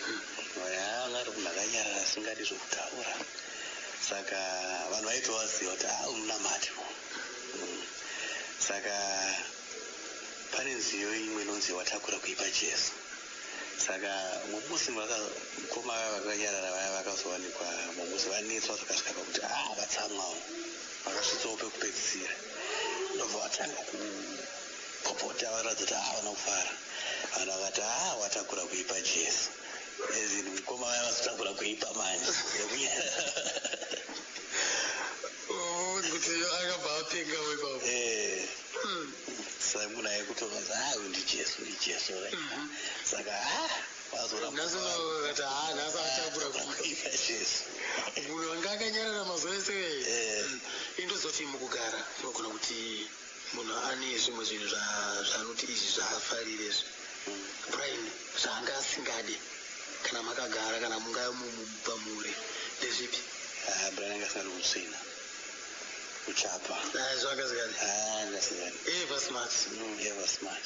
anga ari munhu akanyarara asingadi zvokutaura saka vanhu vaitovaziva kuti unamati. Saka pane nziyo imwe inonzi watakura kuipa Jesu. Saka mumusi mukoma vakanyarara vaya vakazowanikwa mumusi vanetswa zvakasvika pakuti vatsamwawo vakasvitsawo pekupedzisira ndobva vatanga kupopota varatidza kuti havana kufara. Vanhu vakati watakura kuipa Jesu ezini mukoma vaya vazotakura kuipa manje kuti akabva apengawo ipapo. Saka munhu aikutovaza uyu ndijesu saka nazonakati nhasi atakura kuipa Jesu. Munhu wanga akanyarara mazuva ese indozoti mukugara unogona kuti munhu ane zvimwe zvinhu zvaanoti izvi zvaafarire izvi Brian zvaanga asingade kana makagara kana munga mupamuri ndezvipi? Brian anga asingadi kutsvina kuchapa zvaakasikadi ngasikadi eva smart. Eva smart.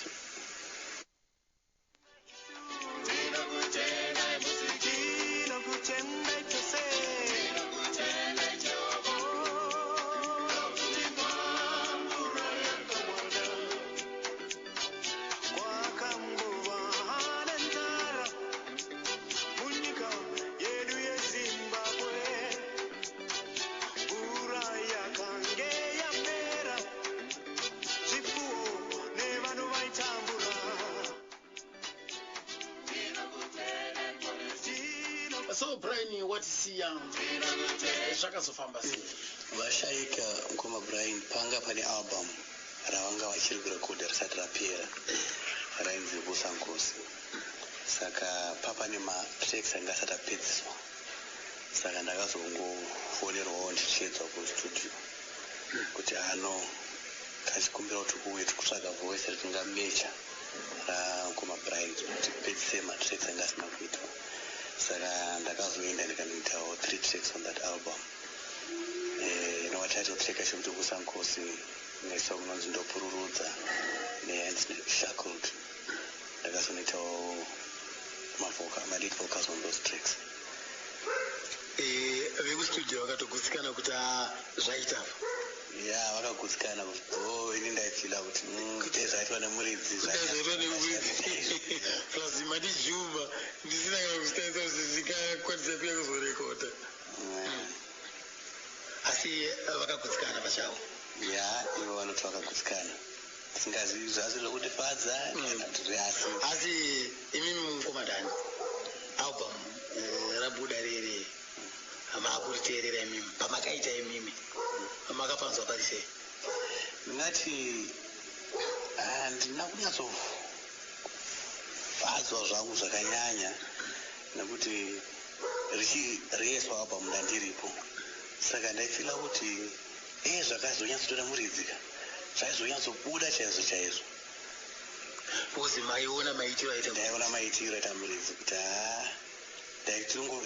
So Brian watisiya zvakazofamba sei? Vashaika mukoma Brian panga pane album ravanga vachiri kurekodha risati rapera rainzi Busa Nkosi. Saka papane matracks anga asati apedziswa. Saka ndakazongofonerwawo ndichiedzwa kustudio kuti kachikumbira kuti kuwe tikutsvaga voice ritingamecha ramukoma Brian kuti pedzise matracks anga asina kuitwa. Saka ndakazoenda ndikanoitawo 3 tracks on that album. Title track yacho kuti Busa Nkosi nesong inonzi Ndopururudza nehands shackled. Ndakazoitawo lead vocals on those tracks. Vekustudio vakatogutsikana kuti zvaita vakagutsikana ini ndaifila kuti zvaitwa nemuridzi plazima ndijuma ndisina kana kuzitaisa kuti zvikakwanisa kuya kuzorekodha. Asi vakagutsikana pachavo. Ivo vanoti vakagutsikana singazivi zvasi zvekundifadza asi imimi mukomadhani album rabuda riri makuriteerera imimi pamakaita imimi makapanzwa pari sei? ndingati handina kunyatsofadzwa zvangu zvakanyanya nekuti richireyeswa album ndandiripo. Saka ndaifila kuti zvakazonyatsotora muridzika zvaizonyatsobuda chaizvo chaizvo because maiona maitiro aita ndaiona maitiro aita muridzi kuti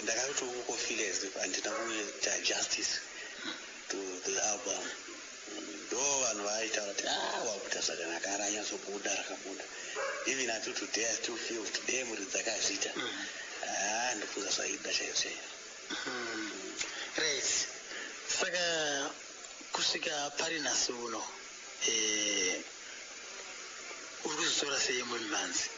ndakati ungofila as if handina kuita justice to the album. Ndo vanhu vaitaura kuti wakuita zvakanaka aranyatsobuda rakabuda. Even until today I still feel today muridzi akazviita ndofunga zvaida chaizvo chaizvo. Right. Saka kusvika pari nhasi uno uri kuzvitora sei munhu manzi?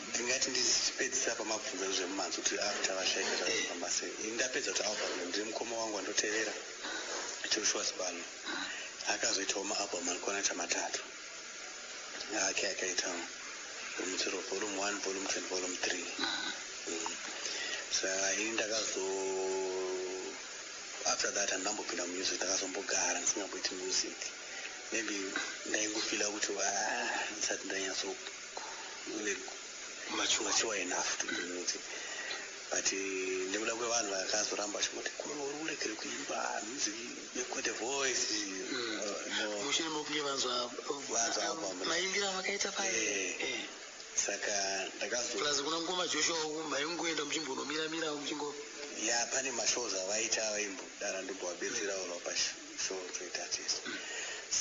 ndingati ndichipedzisa pamabvunzo nezvemumanzi kuti after Vashaika zvazofamba sei. Ndapedza kuti album ndiri mukoma wangu wandoteerera Joshua Sibalo akazoitawo maalbum ari kuona matatu ake akaita Mutsiro volume 1 volume 2 volume 3. Saka ini after that handambopinda music ndakazombogara ndisingamboiti music. Maybe ndaingofila kuti ndisati ndanyatsomachuwa enough to do music. But ndikuda kwevanhu vakazoramba chimoti uri kurekere kuimba music yekwete voice mushure mokunge vanzwa maimbira makaita paya. Saka plus kuna ngoma Joshua maingoenda muchimbo unomiramira muchingo pane mashows avaita vaimbodara ndombovabetserawo pashow toita chese.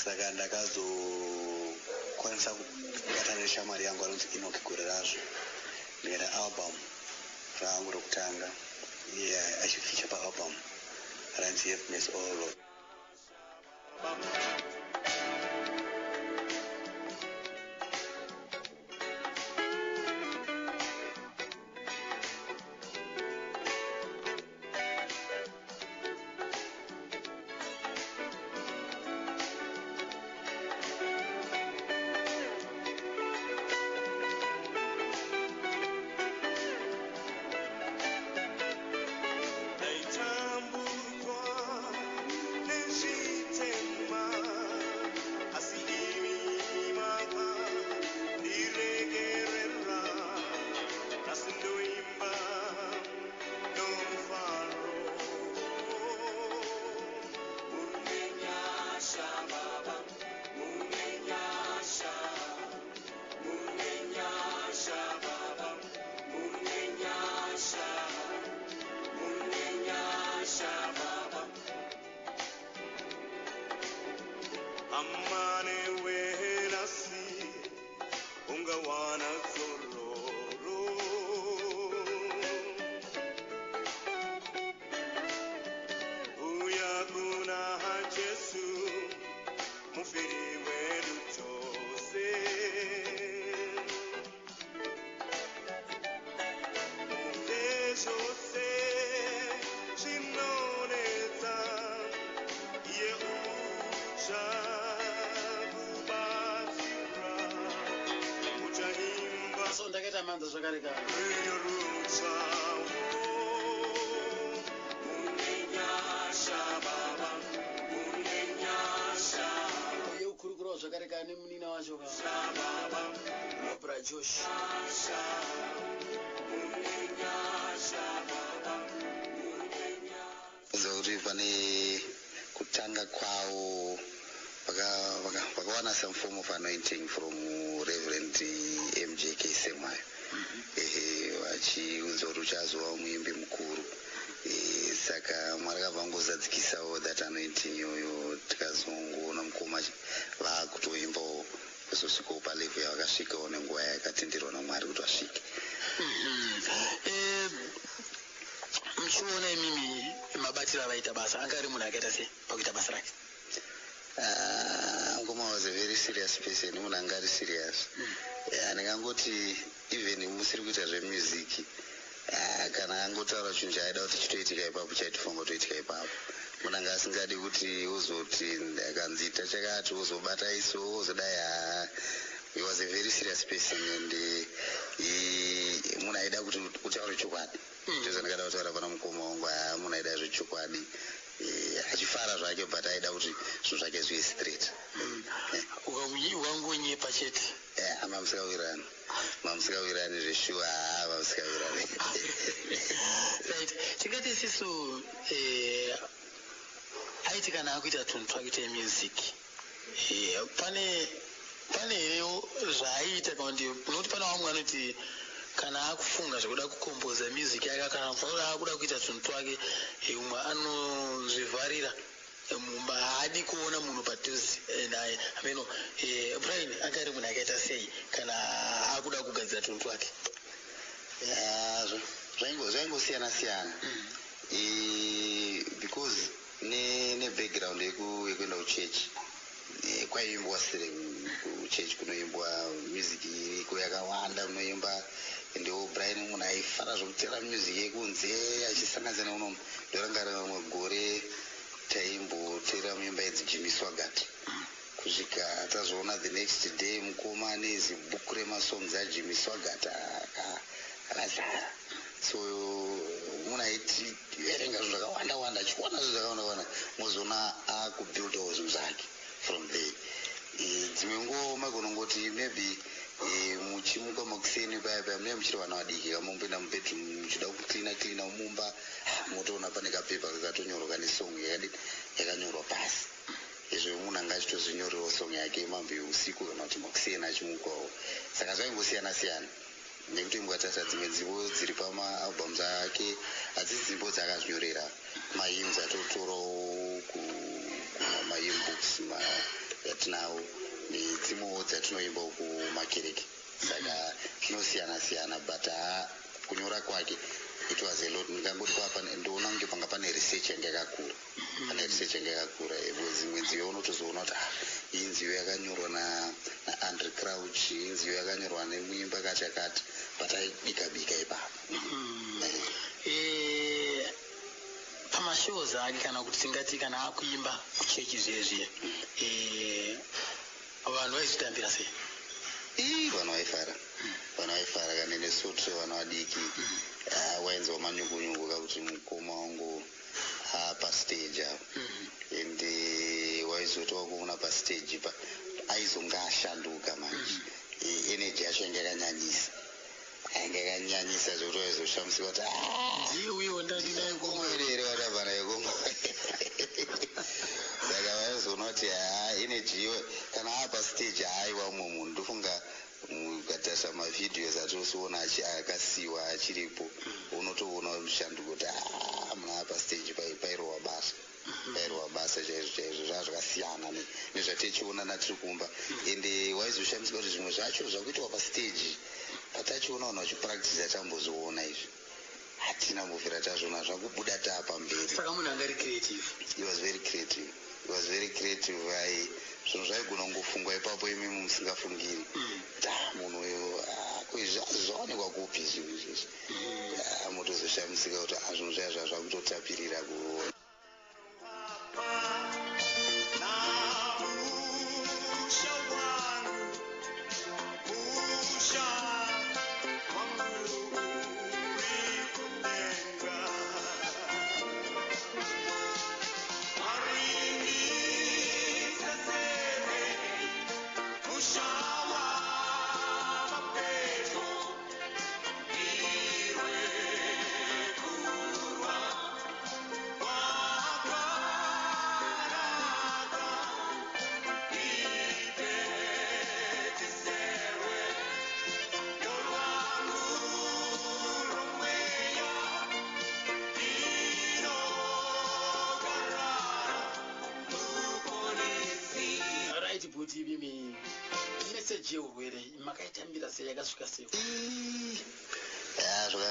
Saka ndakazokwanisa kubatana neshamwari yangu anonzi Enoch gore razvo ndikaita album rangu rokutanga yeah, achifeature paalbum ranzi happiness all Lord. Amane wenasi ungawana zororo uya kuna Jesu mufiri wedu chose mufiri chose chinoneza Yehusha ndakaita manza zvakare ka uye ukurukurawo zvakare ka nemunina wacho ka Barbara Josh kuti pane kutanga kwawo vakawana some form of anointing from Reverend MJK Semayo vachiudza kuti uchazova muimbi mukuru saka Mwari akavangozadzikisa that anointing iyoyo tikazongoona mukoma vakutoimbawo kuzosvikawo palevel yavakasvikawo nenguva yakatenderwa naMwari kuti vasvike. muchiona imimi mabatiro avaita basa anga ari munhu akaita sei pakuita basa rake? Ngoma was a very serious person, munhu anga ari serious. Ndingangoti even musiri kuita zvemusic kana angotaura chinhu chaaida kuti chitoitika ipapo chaitofunga kutoitika ipapo. Munhu anga asingadi kuti uzoti akanzita chakati uzobata iso uzodai. He was a very serious person and munhu aida kuti utaure chokwadi. Ndizvo ndakada kutaura pana mukoma wangu munhu aida zvechokwadi. Achifara zvake but aida kuti zvinhu zvake zvive straight. ukangonyepa chete mamusingawirani zveshuwa mamusingawirani. Right, tingati isisu aiti kana akuita tunhu twakuita music pane herewo zvaaita kana kuti nokuti pana vamwe vanoti kana akufunga zvekuda kukomboza music yake kana akuda kuita tunhu twake umwe anozvivharira mumba haadi kuona munhu padhuze naye. ameno Brian anga ari munhu akaita sei kana akuda kugadzira tunhu twake? zvaingosiyana siyana because background yekuenda kuchechi kwaiimbwa sire kuchechi kunoimbwa music iriko yakawanda kunoimba ndewo Brian munhu aifara zvokutera music yekunze achisanganisana unomu ndoranga rimwe gore taimbotera muimba idzi Jimmy Swaggart kusvika tazoona the next day mukoma nezibhuku remasongs aJimmy Swaggart akazara. So munhu aiti verenga zvinhu zvakawanda achiwana zvinhu zvakawanda mozoona akubuildawo zvinhu zvake from there. Dzimwe ngoma gonongoti maybe muchimuka makuseni paya mune muchiri vana vadiki kamomboenda mubedroom muchida kucleana mumba motoona pane kapepa kakatonyorwa nesong yakanyorwa pasi. Izvo munhu anga achitozvinyorerawo song yake mambe usiku kana kuti makuseni achimukawo. Saka zvaingosiyana siyana nekuti mukatasa dzimwe nzimbo dziri pamaalbums ake hadzisi nzimbo dzaakazvinyorera mahymns atotorawo kumahymn books yatinawo nedzimwewo dzatinoimbawo kumakereke. Saka zvinosiyana siyana but kunyora kwake it was a lot. Ndikangoti ndoona kunge panga pane research yanga yakakura. Pane research yanga yakakura. Dzimwe nziyo unotozoona kuti iyi nziyo yakanyorwa naAndrew Crouch, iyi nziyo yakanyorwa nemuimba kachakati, pataibika ipapo. Pamashows ake kana kuti tingati kana akuimba kuchechi zvezviye vanhu vaizvitambira sei? Vanhu vaifara kana nesutu vanhu vadiki wainzwa manyukunyuku kakuti mukoma wangu pastage apo ende waizotowa kuona pastage aizonga ashanduka manje energy yacho yanga yakanyanyisa zvokuti waizoshamisika kuti ndiye uyo ndandinayo komwerere vatabva nayo koma saka vaizoona kuti energy iyo kana apastage aiwa mumwe munhu ndofunga ukatarisa mavhidhios atosiona akasiyiwa achiripo unotoona mushando kuti munhu apastage pairowa basa chaizvo zvaa zvakasiyana nezvatichiona natiri kumba ende waizoshamisika kuti zvimwe zvacho zvakuitwa pastage patachiona vanhu vachipractice atambozoona izvi hatina mbofira tazvona zvakubuda taapamberi. Saka munhu anga ari creative. He was very creative. Zvinhu zvaigona kungofungwa ipapo imimi musingafungiri. Munhu uyo zvaonekwa kupi zvinhu izvozvi. Motozoshamisika kuti zvinhu zvaiva zvakutotapirira kuona.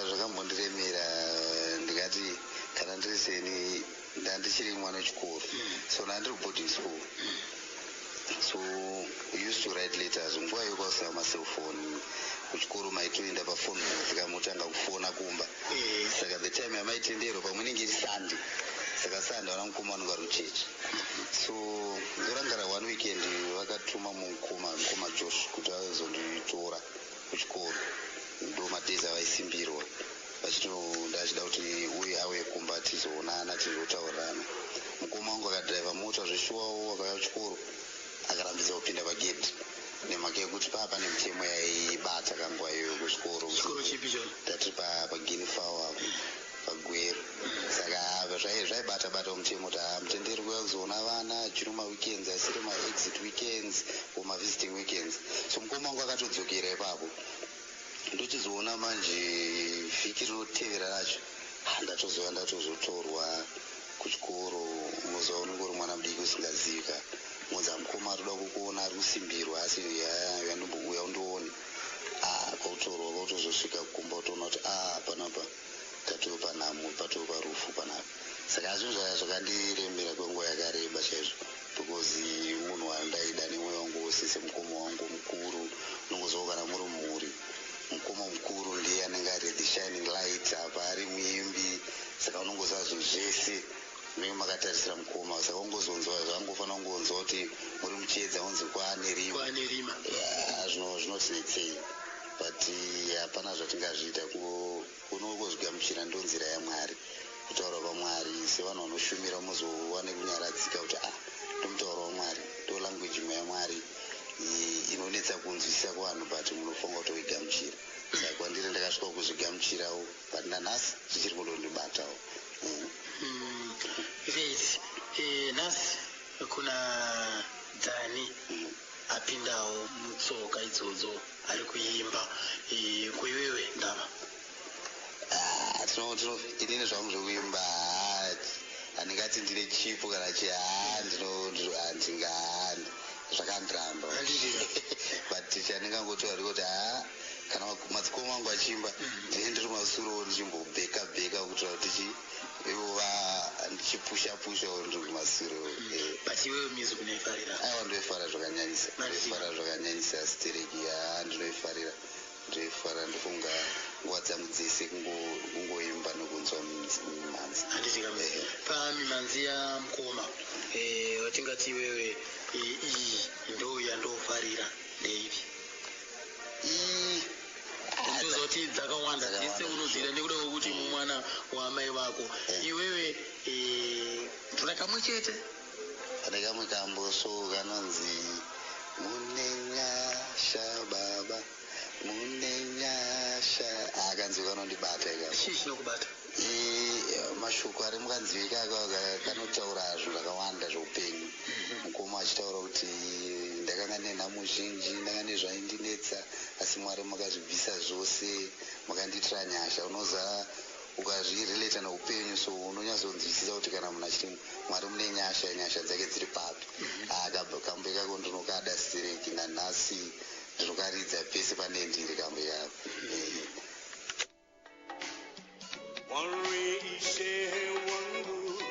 Zvakambondiremera ndikati kana ndiriseni ndandichiri mwana wechikoro so ndandiri boarding school so we used to write letters nguva iyo kwasina macellphone kuchikoro maitoenda pafoni tikamutanga kufona kumba saka the time yamaitendero pamwe inenge iri sande saka sande vana mukoma vanonga vari kuchechi so ndorangara one weekend vakatuma mukoma Josh kuti azonditora kuchikoro ndo madhezi avaisimbirwa ndachida kuti uye auye kumba tizoonana tizotaurirana. Mukoma wangu akadhiraivha mota zveshuwawo akauya kuchikoro akarambidza kupinda pagedhi nemhaka yekuti papa nemutemo yaibata kanguva iyoyo kuchikoro. Chikoro chipi cho? Tatiri pagini fawo apo pagweru saka zvaibata mutemo kuti mutenderi kuya kuzoona vana jiri maweekends asiri maexit weekends visiting weekends. So mukoma wangu akatodzokera ipapo ndochizoona manje vhiki rinotevera racho ndatozotorwa kuchikoro muzowa unenge uri mwana mudiki usingazivi mudza mukoma ari kuda kukuona ari kusimbirwa asi yandimbouya undione kwautorwa kwautozosvika kukumba utoona kuti panapa tatoo panhamo patoo parufu panapa saka zvinhu zvakandiremera kwenguva yakareba chaizvo because munhu wandaida nemwoyo wangu wose semukoma wangu mukuru unongoziva kana muri mhuri mukoma mukuru ndiye anenge ari the shining light apa ari muimbi saka unongoziva zvinhu zvese mimi makatarisira mukoma saka ungozonzwa zvangofanira kungonzwa kuti muri muchiedza unzi kwaane rima zvinotinetsei but hapana zvatingazviita kunongozvigamuchira ndo nzira yaMwari kutaura kwaMwari sevanhu vanoshumira muzowane kunyaradzika kuti ndomutauro waMwari ndo language imwe yaMwari inonetsa kunzwisisa kuvanhu but munofunga kuti oigamuchira saka kwandiri ndakasvika kuzvigamuchirawo but nanhasi zvichiri kundondibatawo. Right. Nhasi kuna Dhani apindawo mutsoka idzodzo ari kuimba kuiwewe ndava inini zvangu zvekuimba handingati ndine chipo kana handingani zvakandiramba but chandingangotaura kuti kana madzikoma angu achimba ndine ndiri masuro ndichimbobheka kuitira kuti ndichipusha ndiri kumasuro. But iwewe music unoifarira? Aiwa ndoifarira zvakanyanyisa stereki ndinoifarira ndofunga nguva dzangu dzese kungoimba nokunzwa mimhanzi. Pamimhanzi yamukoma watingati iwewe iyi ndo yandofarira ndeipi? Ndozoti dzakawanda dzese unoziita nekuda kwekuti mumwana waamai vako. Iwewe tuna kamwe chete? Pane kamwe kamboso kanonzi munenyasha baba munenyasha akanzi kanondibata ikako. Chii chinokubata? Mashoko ari mukanziwa ikaka kanotaura zvinhu zvakawanda zveupenyu. Mukoma achitaura kuti ndakanga nenhamo zhinji, ndanga nezvaindinetsa, asi Mwari makazvibvisa zvose, makandiitira nyasha. Unoza ukazvireleta neupenyu, so unonyatsonzwisisa kuti kana munhu achiti Mwari mune nyasha, nyasha dzake dziri papi. Kambo ikako ndinokada stereki nanhasi ndinokaridza pese pane ndiri kambo ikako. Warishe wangu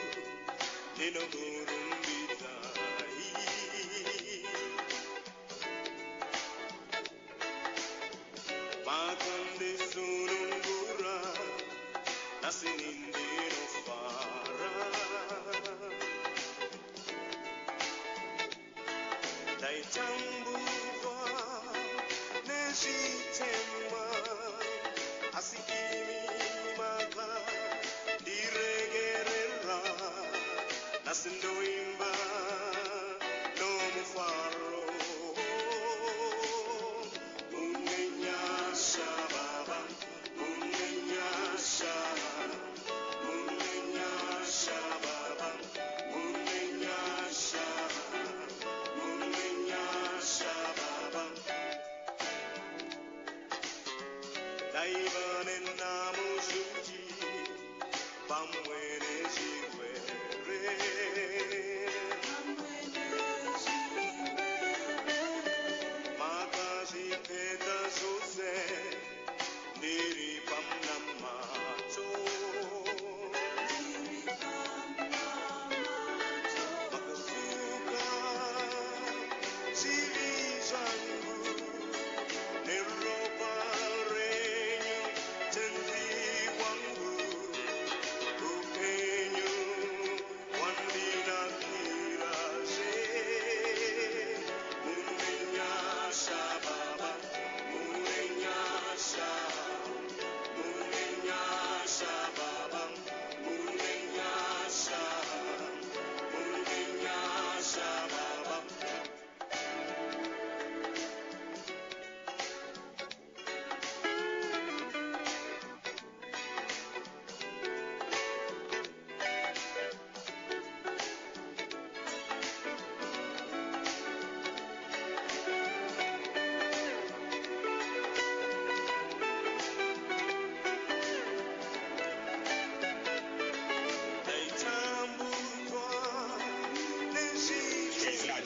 ninokurumbidza makandisunungura nasi ndinofara ndaitambudzwa nezvitema asi imi makandiregerera nasi ndoimba nomufaro. Munenyasha baba munenyasha baba munenyasha baba daiva nenhamo zhinji pamwe nezvirwere makazvipedza zvose ndiri pamunamato makafuka zvivi zvangu neropa renyu tenzi wangu upenyu wandinakirazve. Munenyasha baba munenyasha baba munenyasha baba.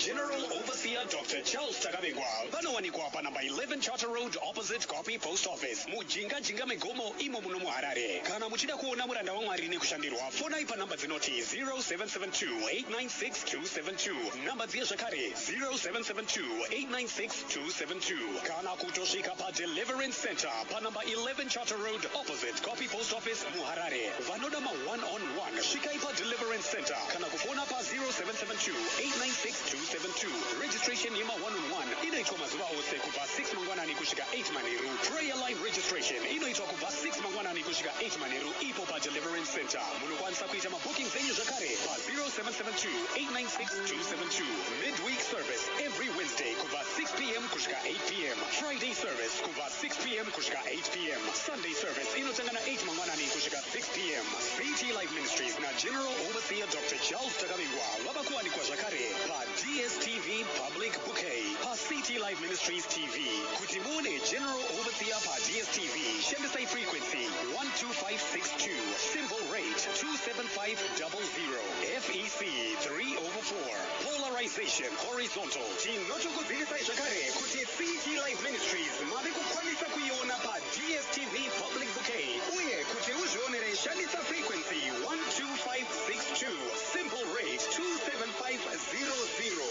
General Overseer Dr. Charles Takabengwa vanowanikwa panamba 11 Charter Road opposite Copy Post Office mujinga megomo imo muno muHarare. Kana muchida kuona muranda waMwari nekushandirwa fonai panamba dzinoti 0772896272 namba dziye zvakare 0772896272 kana kutosvika paDeliverance Center panamba 11 Charter Road opposite Copy Post Office muHarare. Vanoda ma1-on-1 svikai paDeliverance Center kana kufona pa 0772896272. Registration yema 1-on-1 inoitwa mazuva ose kubva 6 mangwanani kusvika 8 manheru. Prayer line registration inoitwa kubva 6 mangwanani kusvika 8 manheru ipo paDeliverance Center. Munokwanisa kuita mabookings enyu zvakare pa 0772896272. Midweek service every Wednesday kubva 6 p.m. kusvika 8 p.m. Friday service kubva 6 p.m. kusvika 8 p.m. Sunday service inotanga na 8 mangwanani kusvika 6 p.m. City Life Ministries na General Overseer Dr. Charles Takabengwa vava kuwanikwa zvakare pa DSTV Public Bouquet pa City Life Ministries TV. Kuti muone General Overseer pa DSTV shandisai frequency 12562, symbol rate 27500, FEC 3/4. Polarization Generation Horizontal. Tinotokuzivisai zvakare kuti City Life Ministries mave kukwanisa kuiona pa DSTV Public Bouquet uye kuti uzvionere shandisa frequency 12562, simple rate 27500,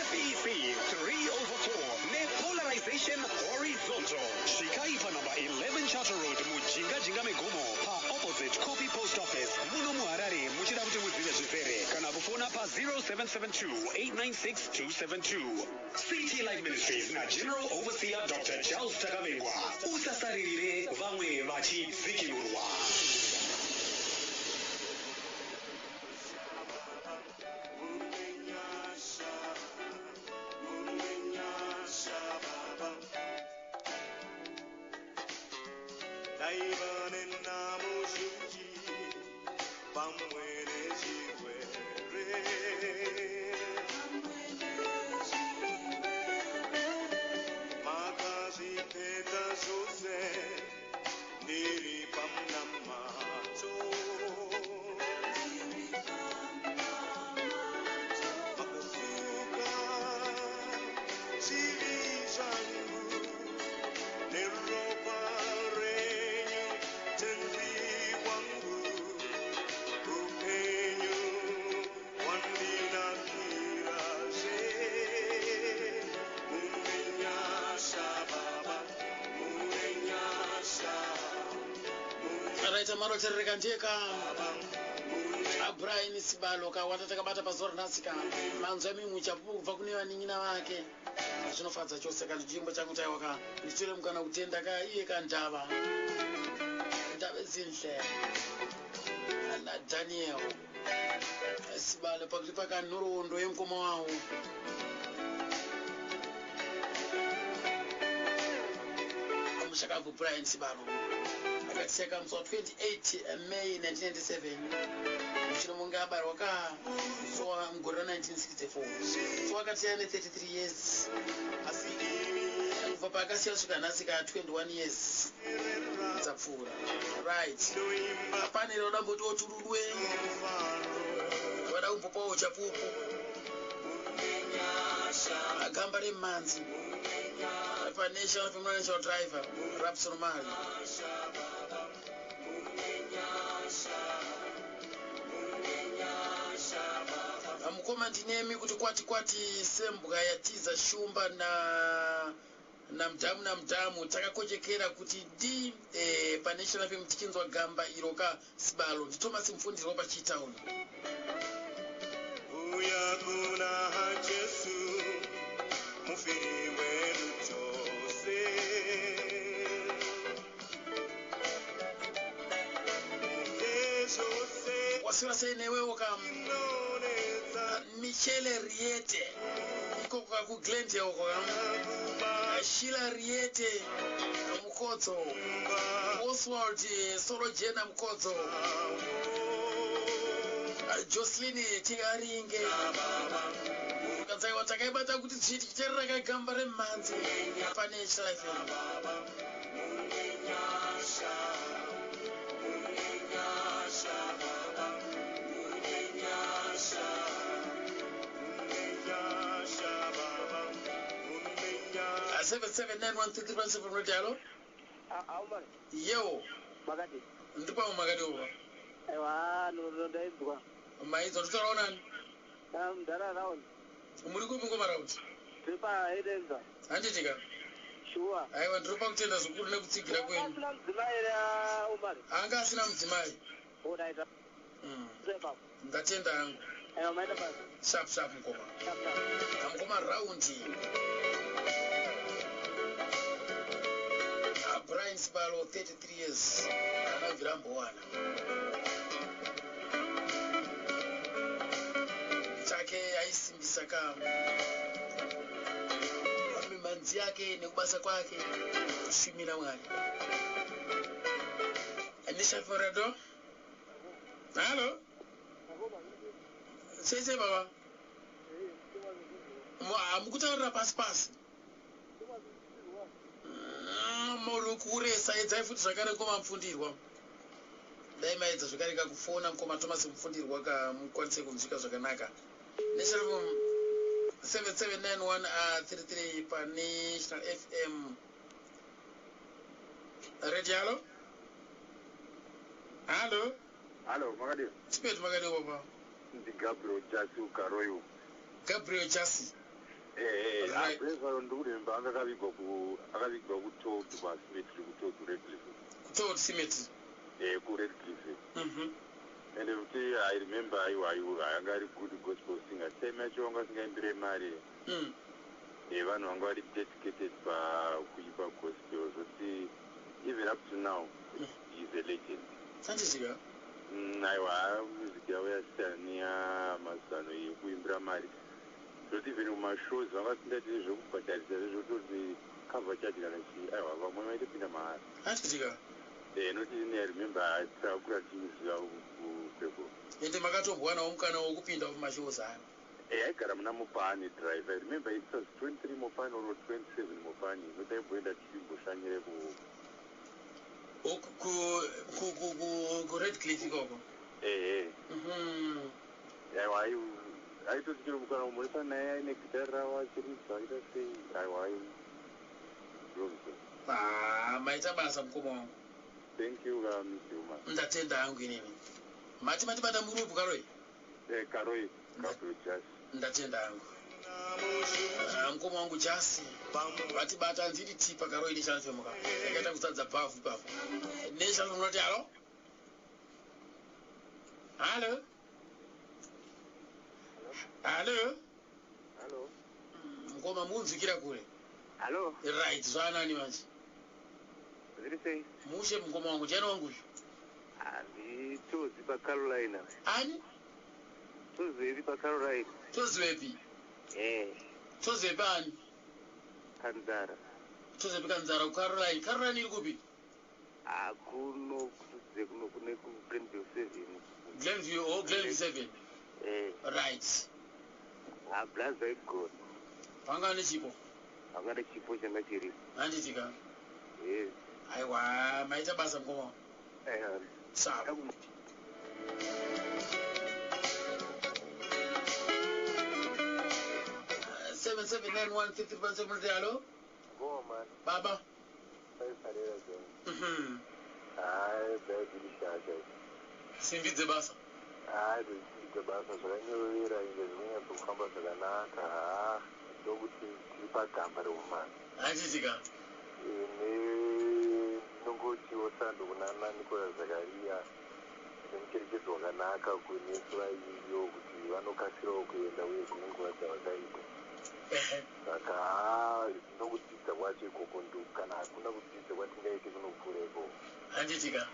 FEC 3/4 nepolarization horizontal. Svikai panamba 11 Charter Road mujinga megomo pa opposite Copy Post Office muno muHarare muchida kuti muzive zvizere kana kufona pa 0772-896-272. City Life Ministries na General Overseer Dr. Charles Takavengwa. Usasaririre vamwe vachidzikinurwa. Tamaro Terrekandeka Brian Sibaloka watatakabata pazora nasika manzo yami muchapu kubva kune vanin'ina vake zvinofadza chose kana chimbo changu taiwaka nditore mukana kutenda ka iye kandava ndave zinhle na Daniel Sibalo pakuti pakanhoroondo yemukoma wawo amushakaku Brian Sibalo akatseka musi wa 28 May 1997 muchino munga abarwa ka sowa mugore 1964 so akati ane 33 years kubva paakasiya kusvika nhasi ka 21 years dzapfuura right apanera uda mboti otururwe vada kumbopawo chapupu agamba remmanzi paNational Financial Driver Rapson Mali mukoma ndinemi kuti kwati sembwa yatiza shumba na mdamu takakochekera kuti ndi paNational FM tikinzwa gamba iro ka Sibalo ndi Thomas Mfundirwa pa Chitown uya kuna Jesu mufiri wenu chose wasira sei newewo ka Michele Riete iko kwa ku Glendale kwa Sheila Riete Mukodzo Oswald Sorojena Mukodzo Jocelyn Tiaringe kanzai watakaibata kuti zvichiterera kagamba remmanzi paNational FM a 7791337 radio. Yo. Magadi. Ndipo magadi uba. Ewa no ndaibwa. Maizo tutaona nani? Ndara round. Muri kupi ngoma round? Tripa edenza. Handitika. Sure. Aiwa ndiripa kutenda zvikuru nekutsigira kwenu. Asina mdzimai ya Umar. Anga asina mdzimai. Odaita. Tripa. Ndatenda hangu. Ewa maida basi. Sharp mkoma. Sharp. Amkoma round. Brian Sibalo 33 years. Anabvirambo wana. Chake aisimbisa kama. Mimanzi yake nekubasa kwake kushimira Mwari. Anisha Forado. Hello. Sese baba. Mukutaurira pasi. Murukure saidza futi zvakare ngoma mfundirwa. Dai maidza zvakare kakufona mukoma Thomas Mfundirwa kamukwanise kunzvika zvakanaka. National 779133 paNational FM radio. Halo halo Hello, Magadi. Spet magadi baba. Ndi Gabriel Jasi ukaroyo. Gabriel Jasi. Right. Apesa nduremba akavigwa kutold pacemetery kutold Redcliffe. Kutold cemetery. Ku Redcliffe. And I remember I anga ari good gospel singer. Time yacho wanga singaimbire mari. Vanhu vanga vari dedicated pakuipa gospel. Zoti even up to now he's a legend. Sanjisiga. Aiwa music yavo yasiyana mazano ekuimbira mari. Zoti even mumashows vanga vasingaitiri zvekubhadharisa zvezvototi cover charge kana chii. Aiwa vamwe vaitopinda mahara. Sanjisiga. Noti I remember takura tichiziva kupepo. Ende makatombwanawo mukana wokupinda mumashows aya. Aigara muna Mopani drive. I remember it was 23 Mopani or 27 Mopani. Notaimboenda tichimboshanyire ku Redcliffe ikoko. Aiwa aitoti chero mukana kumurisa naye aine gitari ravo achiridza aita sei. Aiwa maita basa mukoma wangu. Thank you, Mr. Uma. Ndatenda hangu inini. Mati bata murupu karoi. Karoi. Gabriel Jasi. Ndatenda hangu. Mukoma wangu Jasi. Vati bata ndiri tipa karoi nishanse muka. Yakaita kusadza bhafu ipapo. Neshanse munoti halo? Halo? Halo? Halo. Mukoma munzikira kure. Halo. Right, zvanani manje. Zviri sei? Mushe mukoma wangu jana wangu. Handitozi paCarolina. Ani? Tozi paCarolina. Tozi wepi? Tozi pani? Kanzara. Tozi Kanzara kuCarolina. Carolina iri kupi? Kuno kune ku Glenview 7. Glenview 7. Right. Blaza igona. Panga nechipo. Panga nechipo changa chiripo. Handitika. Yes. Aiwa, maita basa mukoma. Sawa. Seven 79153 hello. Go man. Baba. Baby shaje. Simbidze basa. Simbidze basa zvakanyorera inge zvinya kufamba zvakanaka. Ndokuti tipagamba reumani. Handitika. Nongoti osando kunana Nicola Zakaria nemucherechedzo wakanaka kuneswa iyo kuti vanokasirawo kuenda uye zvinenguva dzavakaita. Saka nokudzidza kwacho ikoko kana hakuna kudzidza kwatingaite kunopfuureko. Handitika.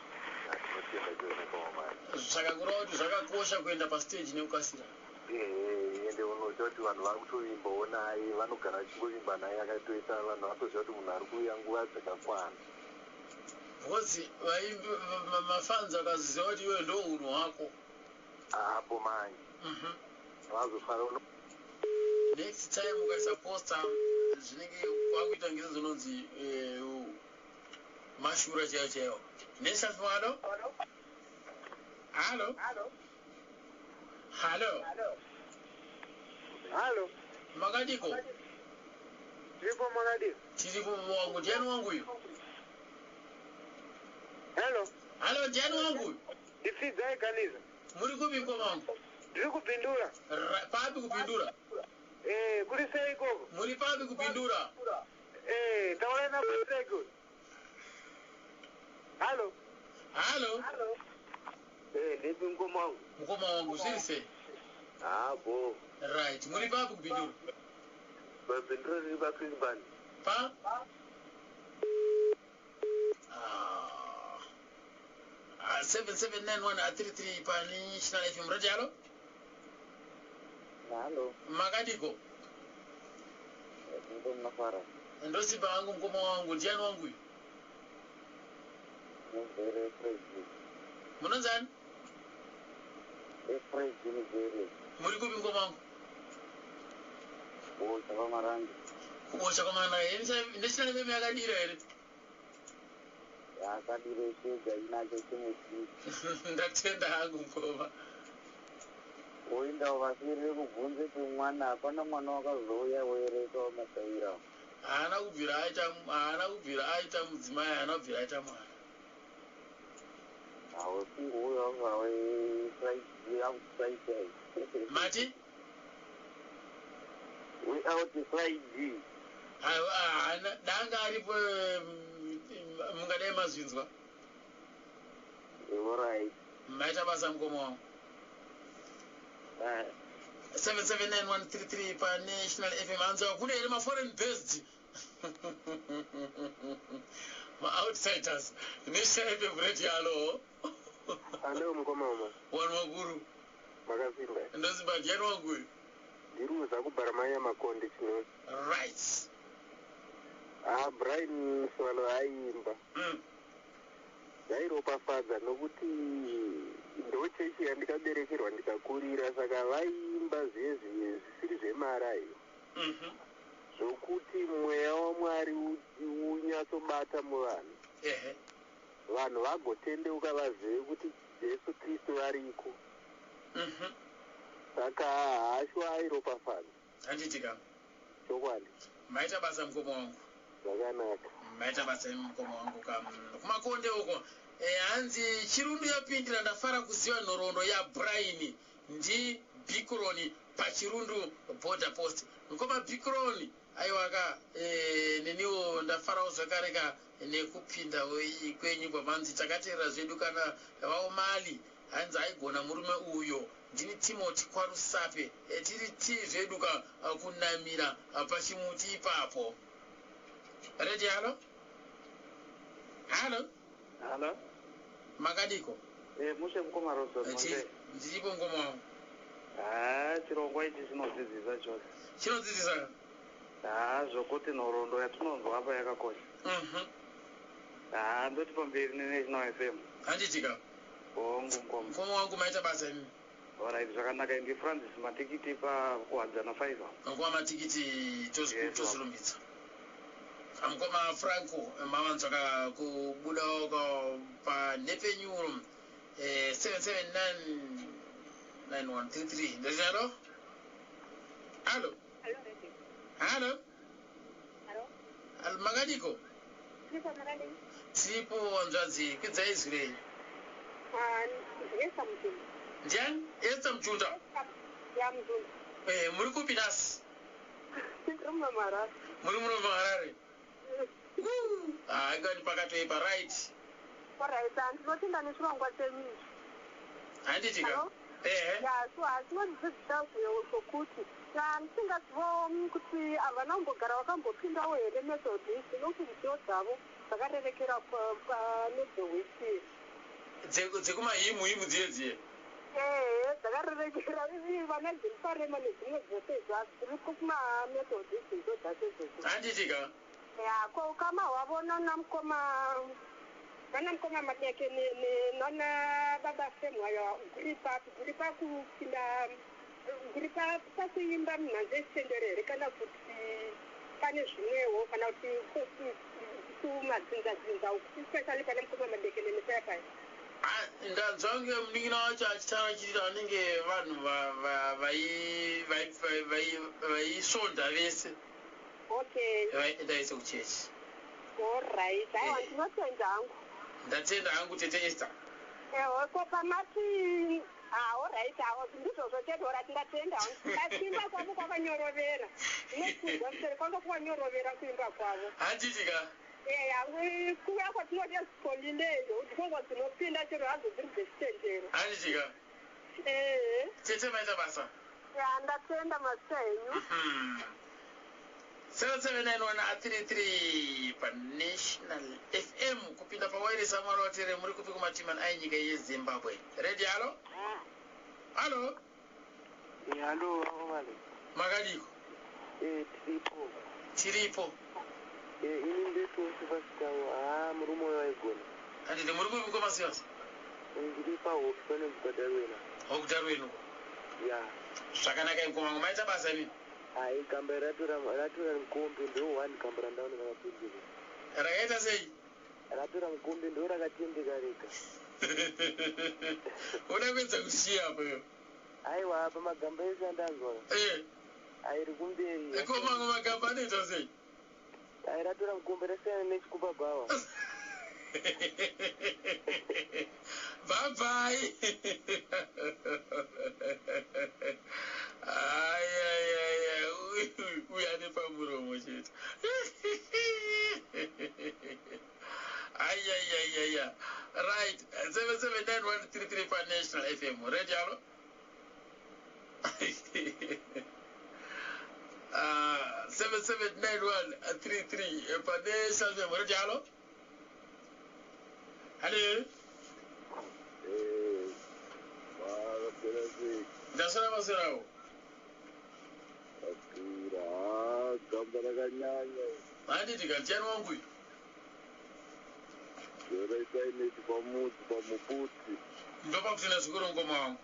Tinotenda chozvakaomani. Zvakakura kuti zvakakosha kuenda pastage nekukasira. Ende unoziva kuti vanhu vari kutovimbawo naye vanogara vachingovimba naye akatoita vanhu vatoziva kuti munhu ari kuuya nguva dzakakwana. Because mafans akaziva kuti iwe ndo unhu hwako. Hapo manje. Vazofara next time ukaisa poster zvinenge kwakuita ngezi dzinonzi mashura chaiyo chaiyo. Neshafi halo? Halo? Halo? Halo. Makadiko? Tiripo Makadiko. Tiripo wangu, ndiani wangu uyu? Hello. Halo, ndiani wangu uyu? Ifidzai Ganiza. Muri kupi mkoma wangu? Ndiri kupindura. Papi kupindura? Kuri sei ikoko? Muri papi kupindura? Taura na pasego. Halo. Halo. Ndipi mkoma wangu. Mkoma wangu zviri sei? Bo. Right, muri papi kupindura? Papindura riri paChrispband. Pa? 779133 paNational FM radio halo? Halo. Makadiko? Ndo mnafara. Ndosipa wangu mkoma wangu, ndiani wangu uyu? Mzere Freddy. Munonzani? Freddy Mzere. Muri kupi mkoma wangu? Kuosha kwa marangi. Kuosha kwa marangi. National FM yakadira here? Yakadire shega inacho chimwe chii. Ndatenda hangu mkoma. Oinda vasiri kubvunze kumwana hapana mwana wakazouya weresawo masaira. haana kubvira aita mudzimai, haana kubvira aita mwana. Hausi uyo outside. Mati? Without Friday. Haana danga aripo mungadai mazvinzwa. Alright. Maita basa mukoma wangu. 779-133 paNational FM. Anzwa kune ere maforeign based ma-outsiders. National FM radio, hello. Hello mkomama. Wanu wakuru. Makasimba. Ndozimba ndiani wangu. Ndiruza kubhara maya makonde chino. Right. Brian Swalo aimba. Zairopafadza nokuti ndochechi yandikaberekerwa ndikakurira, saka vaimba zvisiri zvemarayo zvokuti mweya waMwari unyatsobata muvanhu, vanhu vagotendeuka vazive kuti Jesu Kristu ariko. Saka hashu airopafadza. Handitika chokwadi. Maita basa mukoma wangu. Zvakanaka. Maita basa mukoma wangu kumakonde uko. Hanzi chirundu yapindira, ndafara kuziva nhoroondo yaBrian ndi Bikroni pachirundu border post. Mukoma Bikroni aiwaka neniwo ndafarawo zvakareka nekupinda kwenyimbo manzi takateera zvedu kana vaomali. Hanzi aigona murume uyo. Ndini Timothy Kwarusape. Tiri zveduka kunamira pachimuti ipapo. Ready, hello? Hello? Hello? Makadiko? Mushe mukoma Rosso. Ndiripo mukoma wangu. Chirongwa ichi chinodzidzisa chose. Chinodzidzisa? Zvokuti nhoroondo yatinonzwa apa yakakosha. Ndoti pamberi neNational FM. Handitika. Mukoma wangu maita basa imi. Alright, zvakanaka. Ndi Francis matikiti pakuhadzana 5. Nguva matikiti tosirumbidza. Mukoma Franco mavanzwaka kubuda paNepenyuro 779-9133. Ndezvaro? Halo? Halo? Makadiko? Tiripo wanzvadzi, kwidzai zvirei? Ndiani? Esther Mchunda? Muri kupi nhasi? Muri muno muHarare? Ingani pakatoipa, right? Alright, ndinotinda nechirongwa chenyika. Handitika? Hasinondidzidzisa zvokuti ndisingazivo kuti havana kumbogara vakambopindawo here Methodist nokuti nziyo dzavo dzakarerekera panedzewestiri dzekumahimu dziye dzakarerekera vana Jerusalema nedzimwe dzose dzasi dziri kumamethodist ndo dzase dzese. Handitika? Ko kama wavo nanamukoma Madeke nana baba semwayo guri pakuimba mhanzi esitenderere kana kuti pane zvimwewo kana kuti kumadzinza especially pane mukoma Madeke nemisayapaya. Ndanzwa kunge munin'ina wacho achitaura chiti vanenge vanhu vaisvonda vese. Okay. Vaenda vese kuchechi. Alright, aiwa ndinotenda hangu. Ndatenda hangu tete Esther. Ko pamati alright, ndizvo zvochedora tingatenda hangu. Kasimba kwavo kwakanyorovera. Ndinokuzwa kuti kwanga kwakanyorovera kuimba kwavo. Handitika? Kuya kwatinoti esipolileyo ndikwangu dzinopinda chero hadzo dziri dzechitendero. Handitika? Tete maita basa? Ndatenda mazita enyu. 779-133 paNational FM kupinda pawairesa mwari watere. Muri kupi kumatimani ainyika yeZimbabwe. Ready, halo? Halo? Halo, Mali. Makadiko? Tiripo. Ini ndeto superstar. Murume waigona. Handiti muri kupi kumasiyasa? Ndiri pahope pane mukadaruena. Okudarueno? Zvakanaka mukoma wangu, maita basa imi? Gamba ratora mukombe ndo one gamba randaona rakatendeka. Rakaita sei? Ratora mukombe ndo rakatendeka rega. Uda kuedza kuti chii apo iyo? aiwa apa magamba ese andazwa airi kumberi Komango magamba anoita sei? airatora mukomberesana nechikupa bhawa. Bye bye. We are the pamuromo shit. Right. 779-133 for National FM. Ready, hello? 779-133 for National FM. Ready, hello? Hello? Ndasara masirawo. Gamba rakanyanya. Handiti kanjani wangu. Zoraita ineti pamuputi. Ndopa kutina zvikuru ngoma wangu.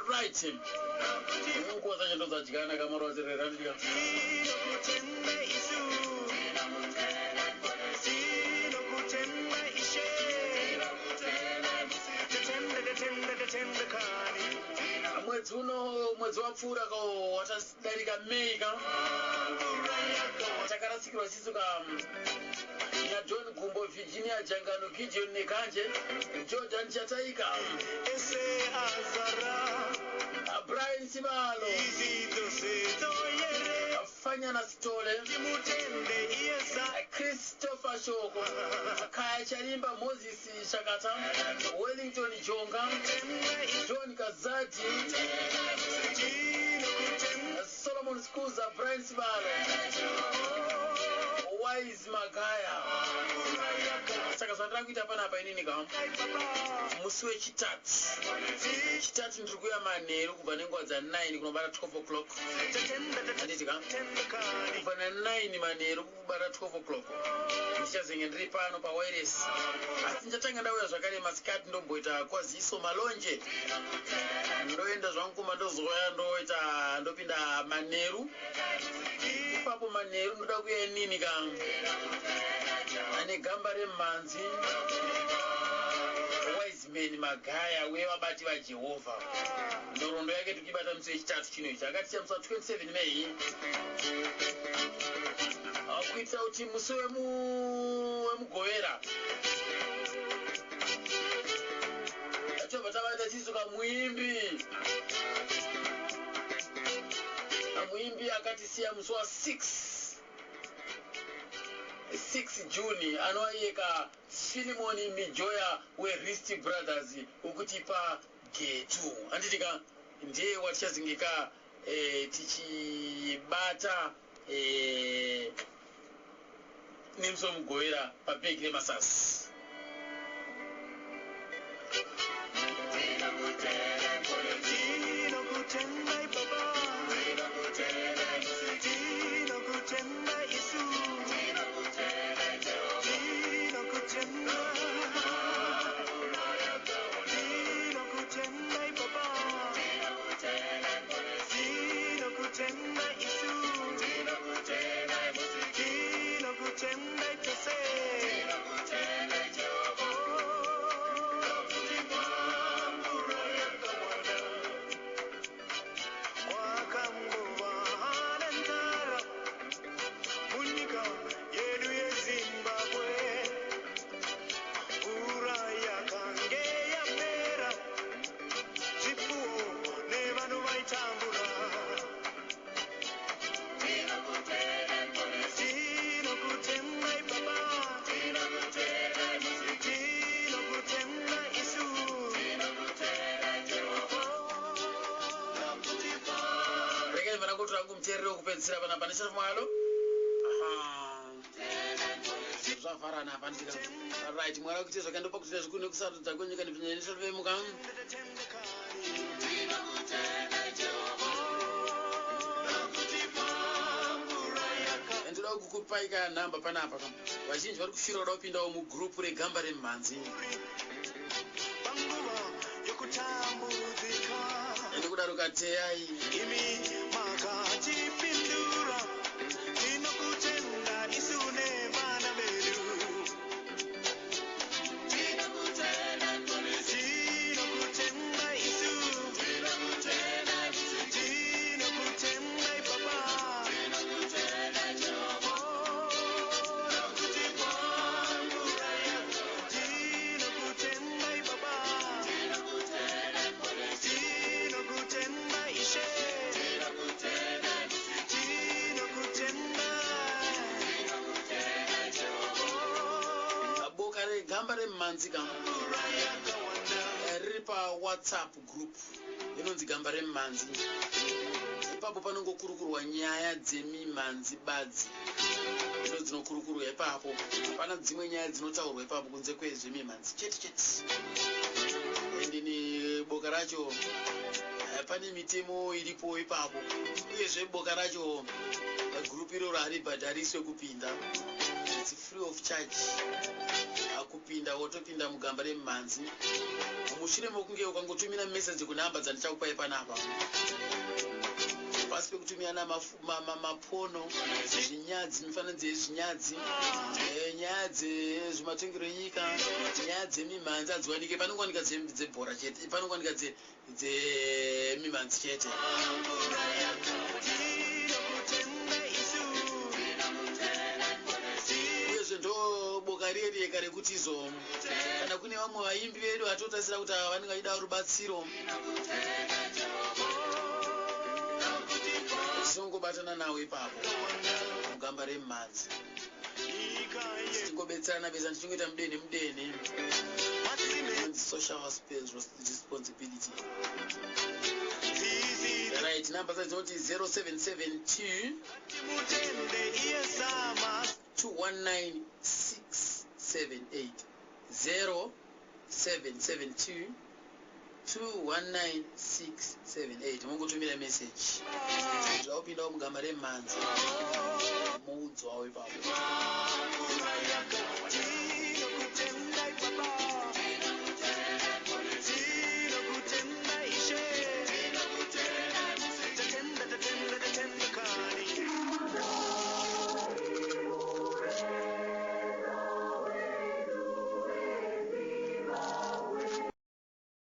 Right him. Mungu zacho ndozajikana kamaro zerera ndika. Mwezi wapfuura watadarika Mei takarasikirwa sisu naJohn Gumbo, Virginia Jangano, Gideon Nekanje, Jordan Chataika, Brian Sibalo, Fanyana Stole, Christopher Shoko, Kaya Chalimba, Moses Shakata, Wellington Jonga, John Kazati, Solomon Skuza, Brian Sibalo, Wise Magaya. Saka zvandira kuita panapa inini kam musi wechitatu ndiri kuuya manheru kubva nenguva dza9 kunobata 12 o'clock. Handiti kam kubva na9 manheru kubata 12 o'clock ndichazenge ndiri pano pawireless. Asi ndichatanga ndauya zvakare masikati ndomboita kwaziso malonje, ndoenda zvangu kuma ndozoya ndopinda manheru. Ipapo manheru ndoda kuuya inini kam ane gamba remhanzi, Wise Man Magaya wevabati vaJehovha. Nhoroondo yake tukibata musi wechitatu chino ichi akaticha musi wa27 Mei kuitira kuti musi wemugovera tobva tavaita tiisuka muimbi akatisiya musi wa6 June anoyeka Filimoni Mijoya weRist Brothers ukutipa getu. Anditika ndiye watichazingika tichibata nemso mugovera pabhegi remasasi. Kupedzisira panapa ndichamwalo zvavarana apa ndika right mwara kuti zvakandopa kuti zvikuru nekusarudza kwenyika nepinyeneshavemuka ndoda kukupaika nhamba panapa vazhinji vari kufira kuda kupindawo mugrupu regamba remhanzi ndikudaro kateyai gamba remhanzi riri paWhatsApp group inonzi gamba remhanzi. Ipapo panongokurukurwa nyaya dzemimhanzi badzi, ndo dzinokurukurwa ipapo. Hapana dzimwe nyaya dzinotaurwa ipapo kunze kwezvemimhanzi chete. Ende neboka racho pane mitemo iripo ipapo, uyezve boka racho group iroro haribhadhariswe kupinda, it's free of charge. Kupinda wotopinda mugamba remhanzi. Mushure mokunge ukangotumira message kunhamba dzandichakupai panapa, pasi pekutumirana mapono, zvinyadzi, mifananidzo yezvinyadzi, nyaya dzezvimatongero enyika, nyaya dzemimhanzi hadziwanike. Panongowanika dzebhora chete, panongowanika dzemimhanzi chete. Uyezve ndo boka riyeka rekuti izo kana kune vamwe vaimbi vedu vatotarisira kuti vanenge vachida rubatsiro, tinongobatana nawo ipapo mugamba remhanzi, tichingobetserana tichingoita mudene social responsibility. Right, number is 0772 219 678 0772 219 678. Mungotumira message. Zvawupindawo mugamba remhanzi. Muudzwawo ipapo.